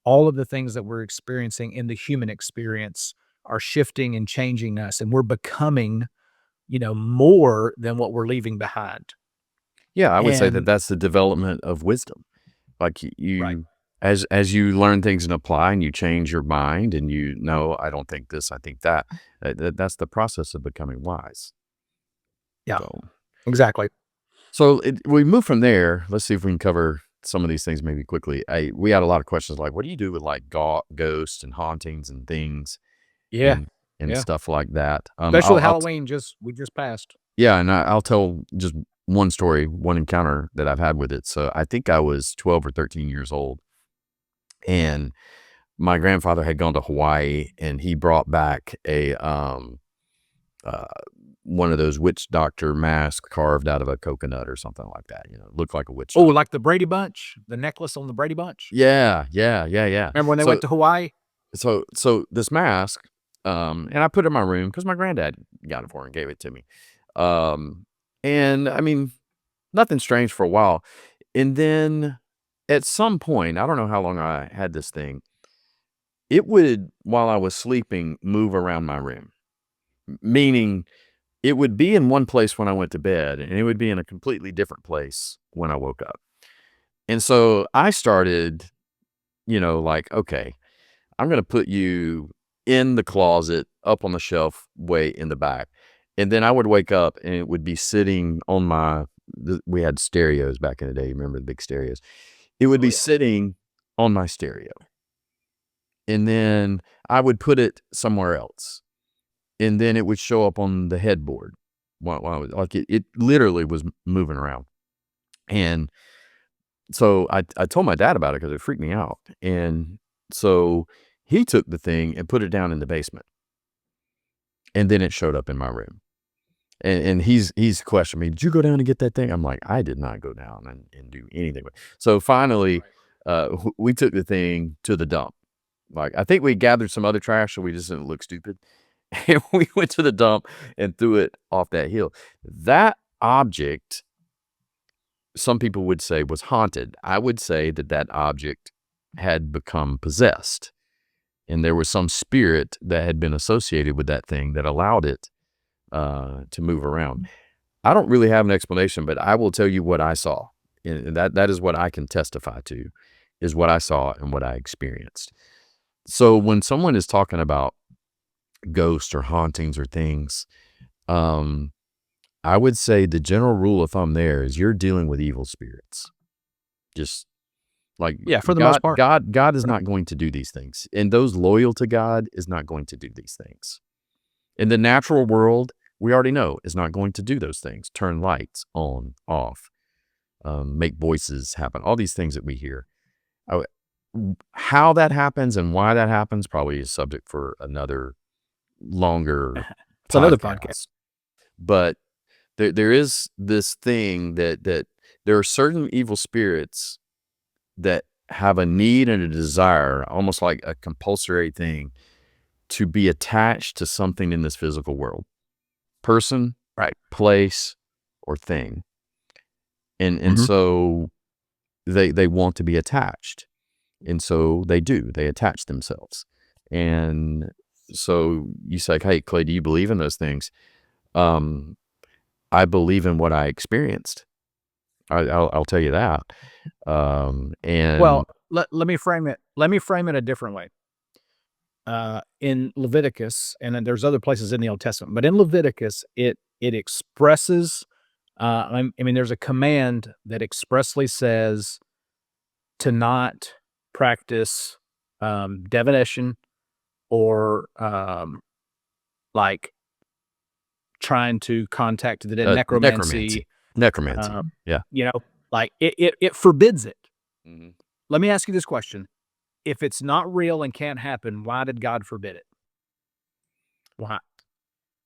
all of the things that we're experiencing in the human experience are shifting and changing us, and we're becoming, more than what we're leaving behind. Yeah. I would say that And that's the development of wisdom. Like right. as you learn things and apply, and you change your mind, and you know, I don't think this, I think that. That's the process of becoming wise. Yeah, So, exactly. we move from there. Let's see if we can cover some of these things maybe quickly. We had a lot of questions like, what do you do with like ghosts and hauntings and things Yeah, and yeah. stuff like that? Especially with Halloween we just passed. Yeah, and I'll tell just one story, one encounter that I've had with it. So I think I was 12 or 13 years old, and my grandfather had gone to Hawaii, and he brought back a uh, one of those witch doctor masks carved out of a coconut or something like that. Looked like a witch Oh, doctor. like the Brady Bunch, the necklace on the Brady Bunch? Yeah, yeah, yeah, yeah. Remember when they So went to Hawaii? so this mask, and I put it in my room because my granddad got it for me and gave it to me. Um, and I mean, nothing strange for a while. And then at some point, I don't know how long I had this thing, it would, while I was sleeping, move around my room. Meaning it would be in one place when I went to bed, and it would be in a completely different place when I woke up. And so I started, like, okay, I'm going to put you in the closet up on the shelf way in the back. And then I would wake up and it would be sitting on we had stereos back in the day. You remember the big stereos? It would Oh, be yeah. sitting on my stereo. And then I would put it somewhere else. And then it would show up on the headboard. While I was like, it literally was moving around. And so I told my dad about it because it freaked me out. And so he took the thing and put it down in the basement. And then it showed up in my room. and he's questioning me. Did you go down and get that thing? I'm like, I did not go down and do anything with it. So finally, we took the thing to the dump. Like, I think we gathered some other trash, so we just didn't look stupid. And we went to the dump and threw it off that hill. That object, some people would say, was haunted. I would say that that object had become possessed, and there was some spirit that had been associated with that thing that allowed it to move around. I don't really have an explanation, but I will tell you what I saw. And that is what I can testify to, is what I saw and what I experienced. So when someone is talking about ghosts or hauntings or things, I would say the general rule of thumb there is you're dealing with evil spirits. Just like Yeah, for the most part. God is Right. not going to do these things. And those loyal to God is not going to do these things. In the natural world, we already know is not going to do those things. Turn lights on, off, make voices happen. All these things that we hear. How that happens and why that happens probably is subject for another longer It's another podcast. But there is this thing that there are certain evil spirits that have a need and a desire, almost like a compulsory thing, to be attached to something in this physical world. Person, Right. place, or thing. And so they want to be attached. And so they do. They attach themselves. And so you say, hey, Clay, do you believe in those things? I believe in what I experienced. I'll tell you that. And Well, let me frame it. Let me frame it a different way. In Leviticus, and then there's other places in the Old Testament, but in Leviticus, it expresses. I mean, there's a command that expressly says to not practice divination or like trying to contact the dead, necromancy. Necromancy. Yeah. You know, like it forbids it. Mm-hmm. Let me ask you this question. If it's not real and can't happen, why did God forbid it? Why?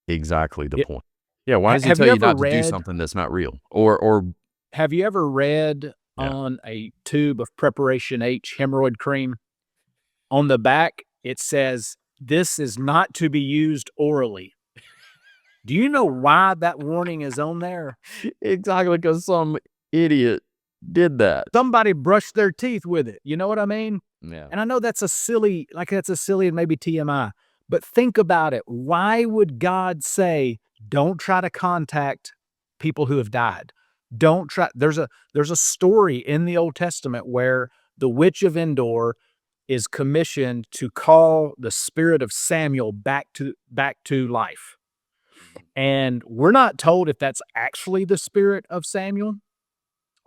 Exactly the It, point. Yeah. Why does he have tell you you ever not to do read? something that's not real? Or Have you ever read yeah. on a tube of Preparation H hemorrhoid cream? On the back, it says, "This is not to be used orally." Do you know why that warning is on there? Exactly, because some idiot did that. Somebody brushed their teeth with it. You know what I mean? Yeah. And I know that's a silly, and maybe TMI, but think about it. Why would God say, don't try to contact people who have died? Don't try. There's a story in the Old Testament where the witch of Endor is commissioned to call the spirit of Samuel back to life. And we're not told if that's actually the spirit of Samuel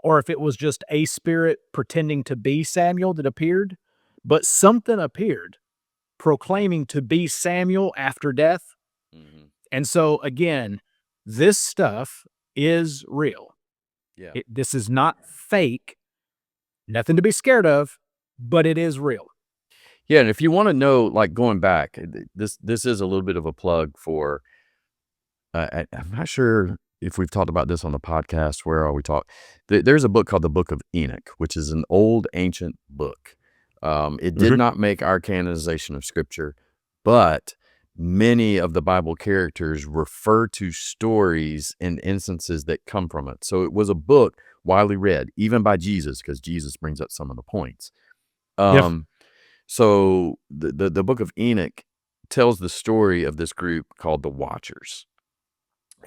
or if it was just a spirit pretending to be Samuel that appeared, but something appeared proclaiming to be Samuel after death. Mm-hmm. And so again, this stuff is real. Yeah. This is not fake, nothing to be scared of, but it is real. Yeah, and if you want to know, like going back, this is a little bit of a plug for. I'm not sure if we've talked about this on the podcast. Where are we talk? There's a book called the Book of Enoch, which is an old ancient book. It did not make our canonization of Scripture, but many of the Bible characters refer to stories and instances that come from it. So it was a book widely read, even by Jesus, because Jesus brings up some of the points. So the Book of Enoch tells the story of this group called the Watchers.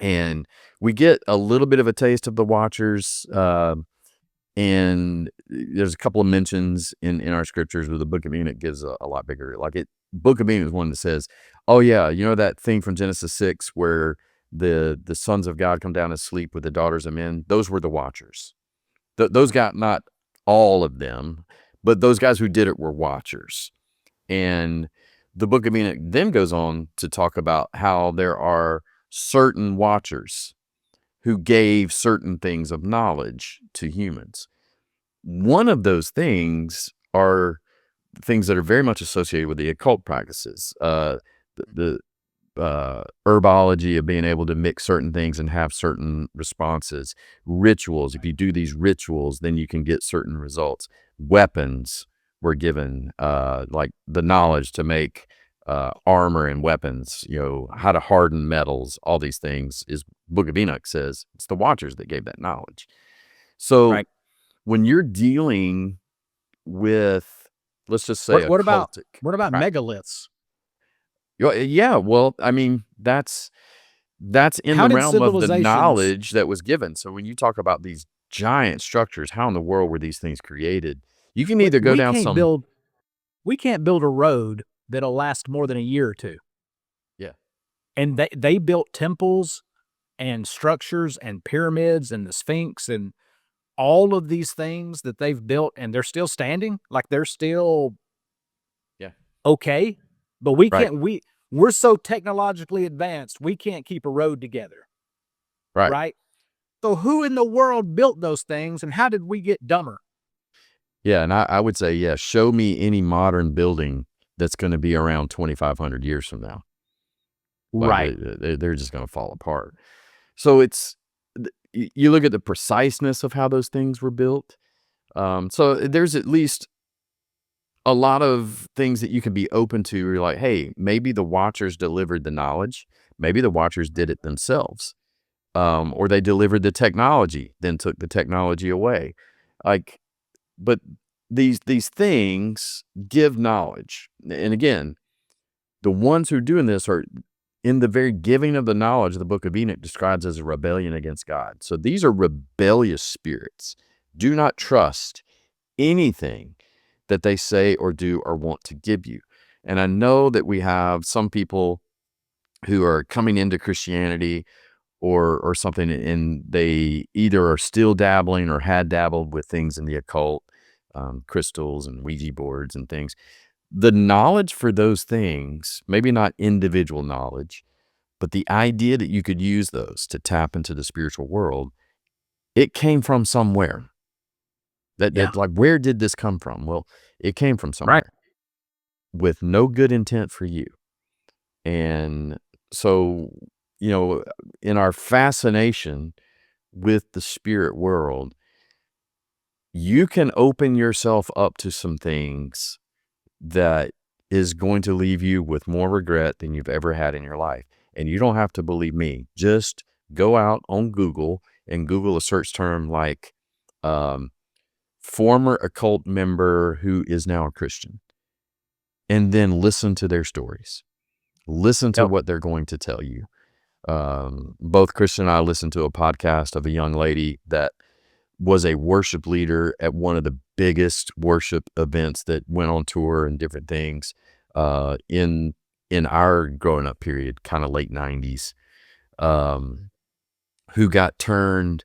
And we get a little bit of a taste of the Watchers, and there's a couple of mentions in our scriptures where the Book of Enoch gives a lot bigger. Like Book of Enoch is one that says, "Oh yeah, you know that thing from Genesis 6 where the sons of God come down and sleep with the daughters of men? Those were the Watchers. Those got not all of them, but those guys who did it were Watchers." And the Book of Enoch then goes on to talk about how there are certain Watchers who gave certain things of knowledge to humans. One of those things are things that are very much associated with the occult practices. The herbology of being able to mix certain things and have certain responses. Rituals, if you do these rituals, then you can get certain results. Weapons were given, like the knowledge to make armor and weapons, how to harden metals, all these things. Is Book of Enoch says it's the Watchers that gave that knowledge. So Right. when you're dealing with, let's just say, What a what about cultic what about practice. megaliths? Yeah, well, I mean, that's in How the did realm of the civilizations knowledge that was given. So when you talk about these giant structures, how in the world were these things created? You can we, either go we down can't some, build we can't build a road that'll last more than a year or two. yeah, And they built temples and structures and pyramids and the Sphinx and all of these things that they've built, and they're still standing, like they're still yeah, okay. But we right, can't we're so technologically advanced, we can't keep a road together, right. right? So who in the world built those things and how did we get dumber? Yeah, and I would say, yeah, show me any modern building that's going to be around 2,500 years from now. Like Right. they're just going to fall apart. So you look at the preciseness of how those things were built. So there's at least a lot of things that you can be open to. You're like, hey, maybe the Watchers delivered the knowledge. Maybe the Watchers did it themselves. Or they delivered the technology, then took the technology away. Like, but these things give knowledge. And again, the ones who are doing this are in the very giving of the knowledge. The Book of Enoch describes as a rebellion against God. So these are rebellious spirits. Do not trust anything that they say or do or want to give you. And I know that we have some people who are coming into Christianity or something, and they either are still dabbling or had dabbled with things in the occult, crystals and Ouija boards and things. The knowledge for those things, maybe not individual knowledge, but the idea that you could use those to tap into the spiritual world, it came from somewhere. Yeah. Like, where did this come from? Well, it came from Right. somewhere with no good intent for you. And so, in our fascination with the spirit world, you can open yourself up to some things that is going to leave you with more regret than you've ever had in your life. And you don't have to believe me. Just go out on Google and Google a search term like um, former occult member who is now a Christian, and then listen to their stories. Listen to Yep. what they're going to tell you. Both Christian and I listened to a podcast of a young lady that was a worship leader at one of the biggest worship events that went on tour and different things in our growing up period, kind of late 90s, who got turned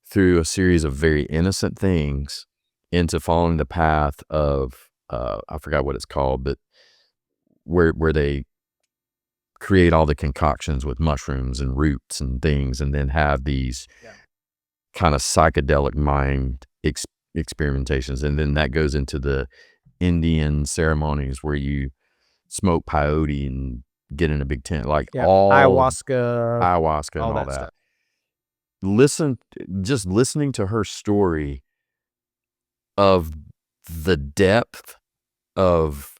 through a series of very innocent things into following the path of I forgot what it's called, but where they create all the concoctions with mushrooms and roots and things, and then have these Yeah. kind of psychedelic mind experimentations. And then that goes into the Indian ceremonies where you smoke peyote and get in a big tent, like Yeah. all Ayahuasca, ayahuasca and all all that that. stuff. Just listening to her story of the depth of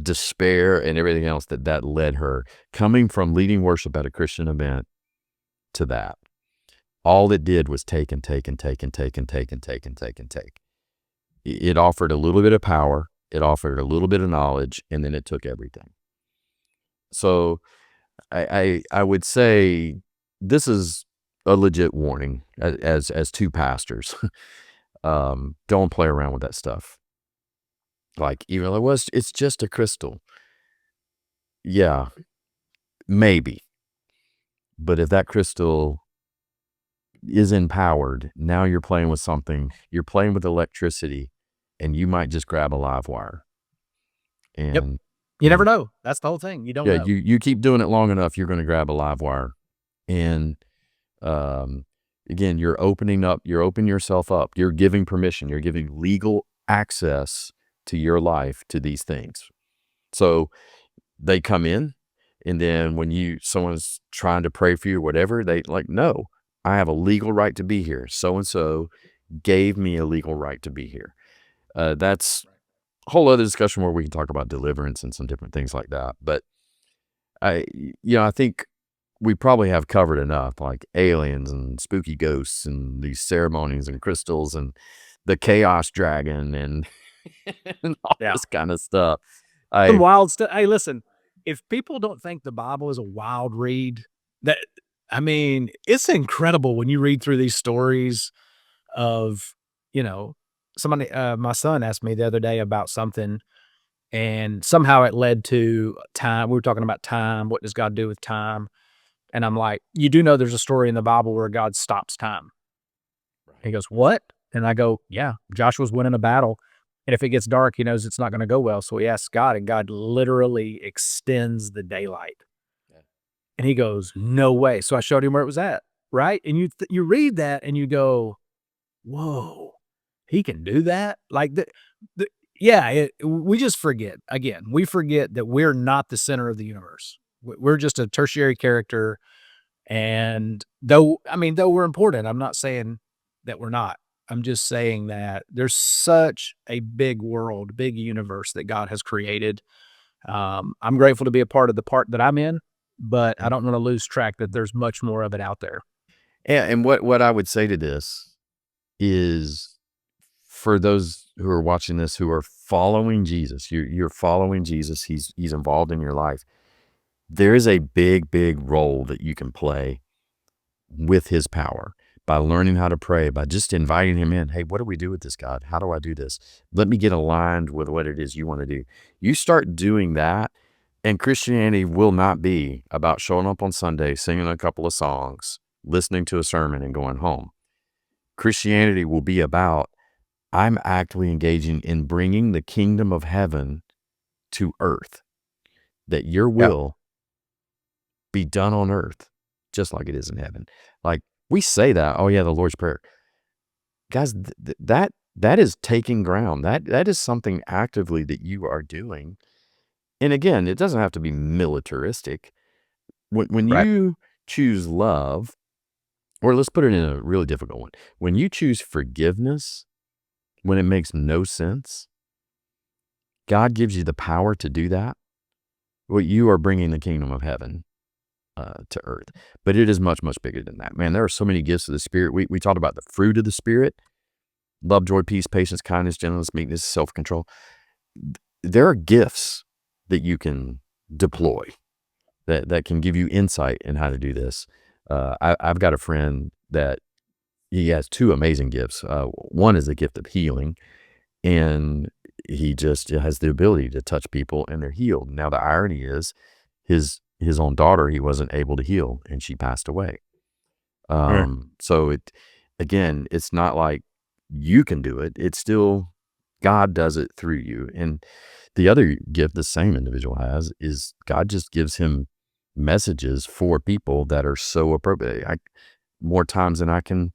despair and everything else that led her, coming from leading worship at a Christian event to that. All it did was take and take and take and take and take and take and take and take. It offered a little bit of power, it offered a little bit of knowledge, and then it took everything. So I would say this is a legit warning as two pastors. Don't play around with that stuff. Like, even though it's just a crystal. Yeah, maybe. But if that crystal is empowered, now you're playing with something. You're playing with electricity, and you might just grab a live wire. Yep. And You never know. That's the whole thing. You don't yeah, know. you keep doing it long enough, you're going to grab a live wire. And um, again, you're opening yourself up. You're giving permission. You're giving legal access to your life to these things. So they come in And then when someone's trying to pray for you or whatever, they like, no, I have a legal right to be here. So and so gave me a legal right to be here. That's a whole other discussion where we can talk about deliverance and some different things like that. But I think we probably have covered enough, like aliens and spooky ghosts and these ceremonies and crystals and the chaos dragon and, and all Yeah. this kind of stuff. Some I wild stuff. Hey, listen, if people don't think the Bible is a wild read, that I mean, it's incredible when you read through these stories of, you know, somebody my son asked me the other day about something and somehow it led to time. We were talking about time. What does God do with time? And I'm like, you do know there's a story in the Bible where God stops time. He goes, what? And I go, yeah, Joshua's winning a battle. And if it gets dark, he knows it's not going to go well. So he asks God, and God literally extends the daylight. Yeah. And he goes, no way. So I showed him where it was at. Right. And you read that and you go, whoa, he can do that. Like yeah, we just forget again. We forget that we're not the center of the universe. We're just a tertiary character. And though we're important, I'm not saying that we're not. I'm just saying that there's such a big world, big universe that God has created. I'm grateful to be a part of the part that I'm in, but I don't want to lose track that there's much more of it out there. And what I would say to this is, for those who are watching this who are following Jesus, you're following Jesus. He's involved in your life. There is a big role that you can play with his power by learning how to pray, by just inviting him in. Hey, what do we do with this, God? How do I do this? Let me get aligned with what it is you want to do. You start doing that, and Christianity will not be about showing up on Sunday, singing a couple of songs, listening to a sermon, and going home. Christianity will be about, I'm actively engaging in bringing the kingdom of heaven to earth, that your Yeah. will be done on earth just like it is in heaven. Like, we say that, oh yeah, the Lord's Prayer. Guys, that is taking ground. That is something actively that you are doing. And again, it doesn't have to be militaristic. When Right. you choose love, or let's put it in a really difficult one. When you choose forgiveness, when it makes no sense, God gives you the power to do that. Well, you are bringing the kingdom of heaven to earth. But it is much bigger than that. Man, there are so many gifts of the Spirit. We talked about the fruit of the Spirit: love, joy, peace, patience, kindness, gentleness, meekness, self-control. There are gifts that you can deploy that can give you insight in how to do this. I've got a friend that he has two amazing gifts. One is the gift of healing, and he just has the ability to touch people and they're healed. Now, the irony is his own daughter, he wasn't able to heal, and she passed away. Mm. So again, it's not like you can do it. It's still God does it through you. And the other gift the same individual has is God just gives him messages for people that are so appropriate. More times than I can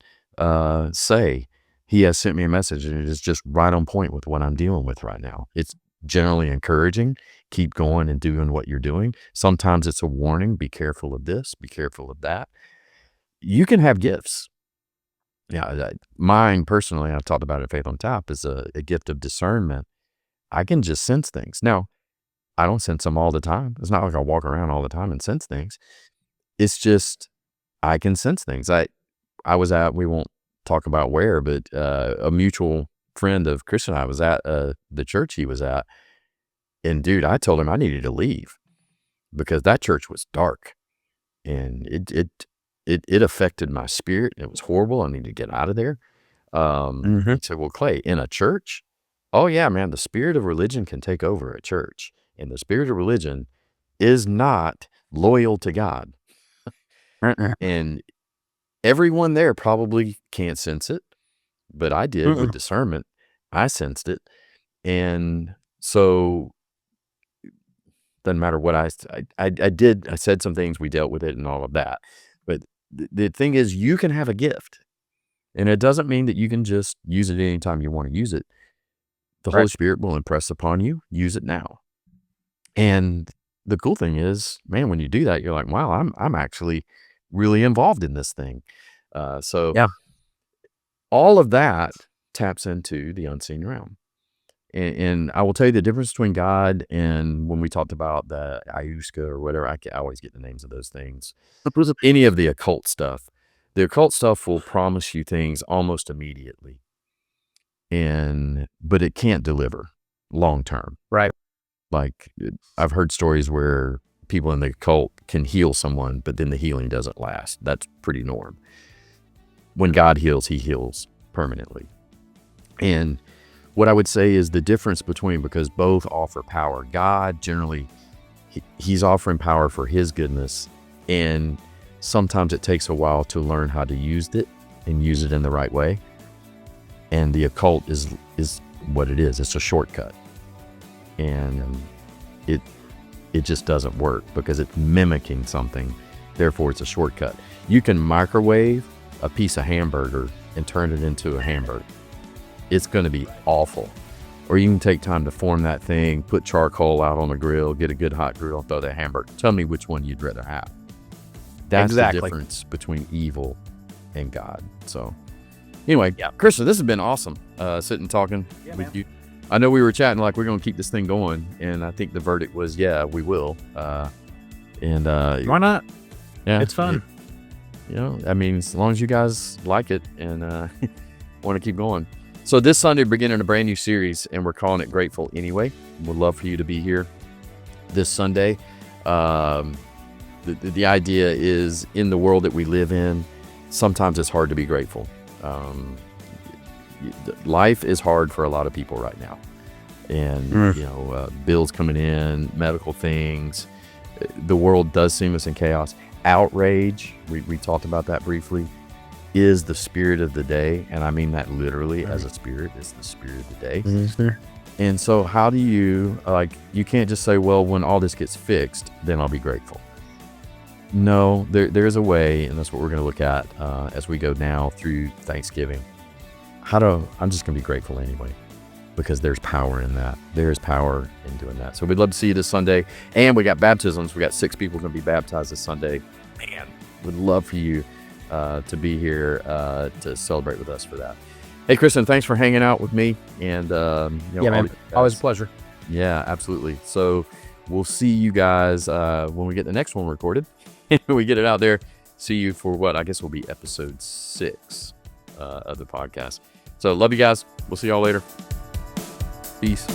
say, he has sent me a message and it is just right on point with what I'm dealing with right now. It's generally encouraging. Keep going and doing what you're doing. Sometimes it's a warning. Be careful of this. Be careful of that. You can have gifts. Yeah, mine personally, I've talked about it at Faith on Tap, is a gift of discernment. I can just sense things. Now, I don't sense them all the time. It's not like I walk around all the time and sense things. It's just I can sense things. I was at, we won't talk about where, but a mutual friend of Chris and I was at the church he was at. And dude, I told him I needed to leave because that church was dark and it affected my spirit. It was horrible. I needed to get out of there. Mhm. He said, well, Clay, in a church? Oh yeah, man, the spirit of religion can take over a church. And the spirit of religion is not loyal to God. Mm-mm. And everyone there probably can't sense it, but I did with Mm-mm. discernment. I sensed it. And so doesn't matter what I did. I said some things, we dealt with it and all of that. But the thing is, you can have a gift, and it doesn't mean that you can just use it anytime you want to use it. The Right. Holy Spirit will impress upon you. Use it now. And the cool thing is, man, when you do that, you're like, wow, I'm actually really involved in this thing. So Yeah. all of that taps into the unseen realm. And I will tell you the difference between God and when we talked about the ayahuasca or whatever, I always get the names of those things. Any of the occult stuff. The occult stuff will promise you things almost immediately. But it can't deliver long term. Right. Like I've heard stories where people in the occult can heal someone, but then the healing doesn't last. That's pretty norm. When God heals, he heals permanently. And what I would say is the difference between, because both offer power. God generally, he's offering power for his goodness. And sometimes it takes a while to learn how to use it and use it in the right way. And the occult is what it is. It's a shortcut. And it just doesn't work because it's mimicking something. Therefore, it's a shortcut. You can microwave a piece of hamburger and turn it into a hamburger. It's going to be awful. Or you can take time to form that thing, put charcoal out on the grill, get a good hot grill, and throw that hamburger. Tell me which one you'd rather have. That's Exactly. the difference between evil and God. So anyway, Yeah. Krista, this has been awesome. Sitting talking with you. I know we were chatting like we're going to keep this thing going, and I think the verdict was, yeah, we will. Why not? Yeah, It's fun. I mean, as long as you guys like it and want to keep going. So this Sunday, we're beginning a brand new series, and we're calling it Grateful Anyway. We'd love for you to be here this Sunday. The idea is, in the world that we live in, sometimes it's hard to be grateful. Life is hard for a lot of people right now. And, bills coming in, medical things. The world does seem us in chaos. Outrage, we talked about that briefly, is the spirit of the day. And I mean that literally as a spirit. It's the spirit of the day. Mm-hmm. And so how do you, you can't just say, well, when all this gets fixed, then I'll be grateful. No, there's a way, and that's what we're going to look at as we go now through Thanksgiving. I'm just going to be grateful anyway, because there's power in that. There's power in doing that. So we'd love to see you this Sunday. And we got baptisms. We got 6 people going to be baptized this Sunday. Man, would love for you to be here to celebrate with us for that. Hey, Kristen, thanks for hanging out with me. And man, always a pleasure. Yeah, absolutely. So we'll see you guys when we get the next one recorded. When we get it out there. See you for what I guess will be episode 6 of the podcast. So love you guys. We'll see y'all later. Peace.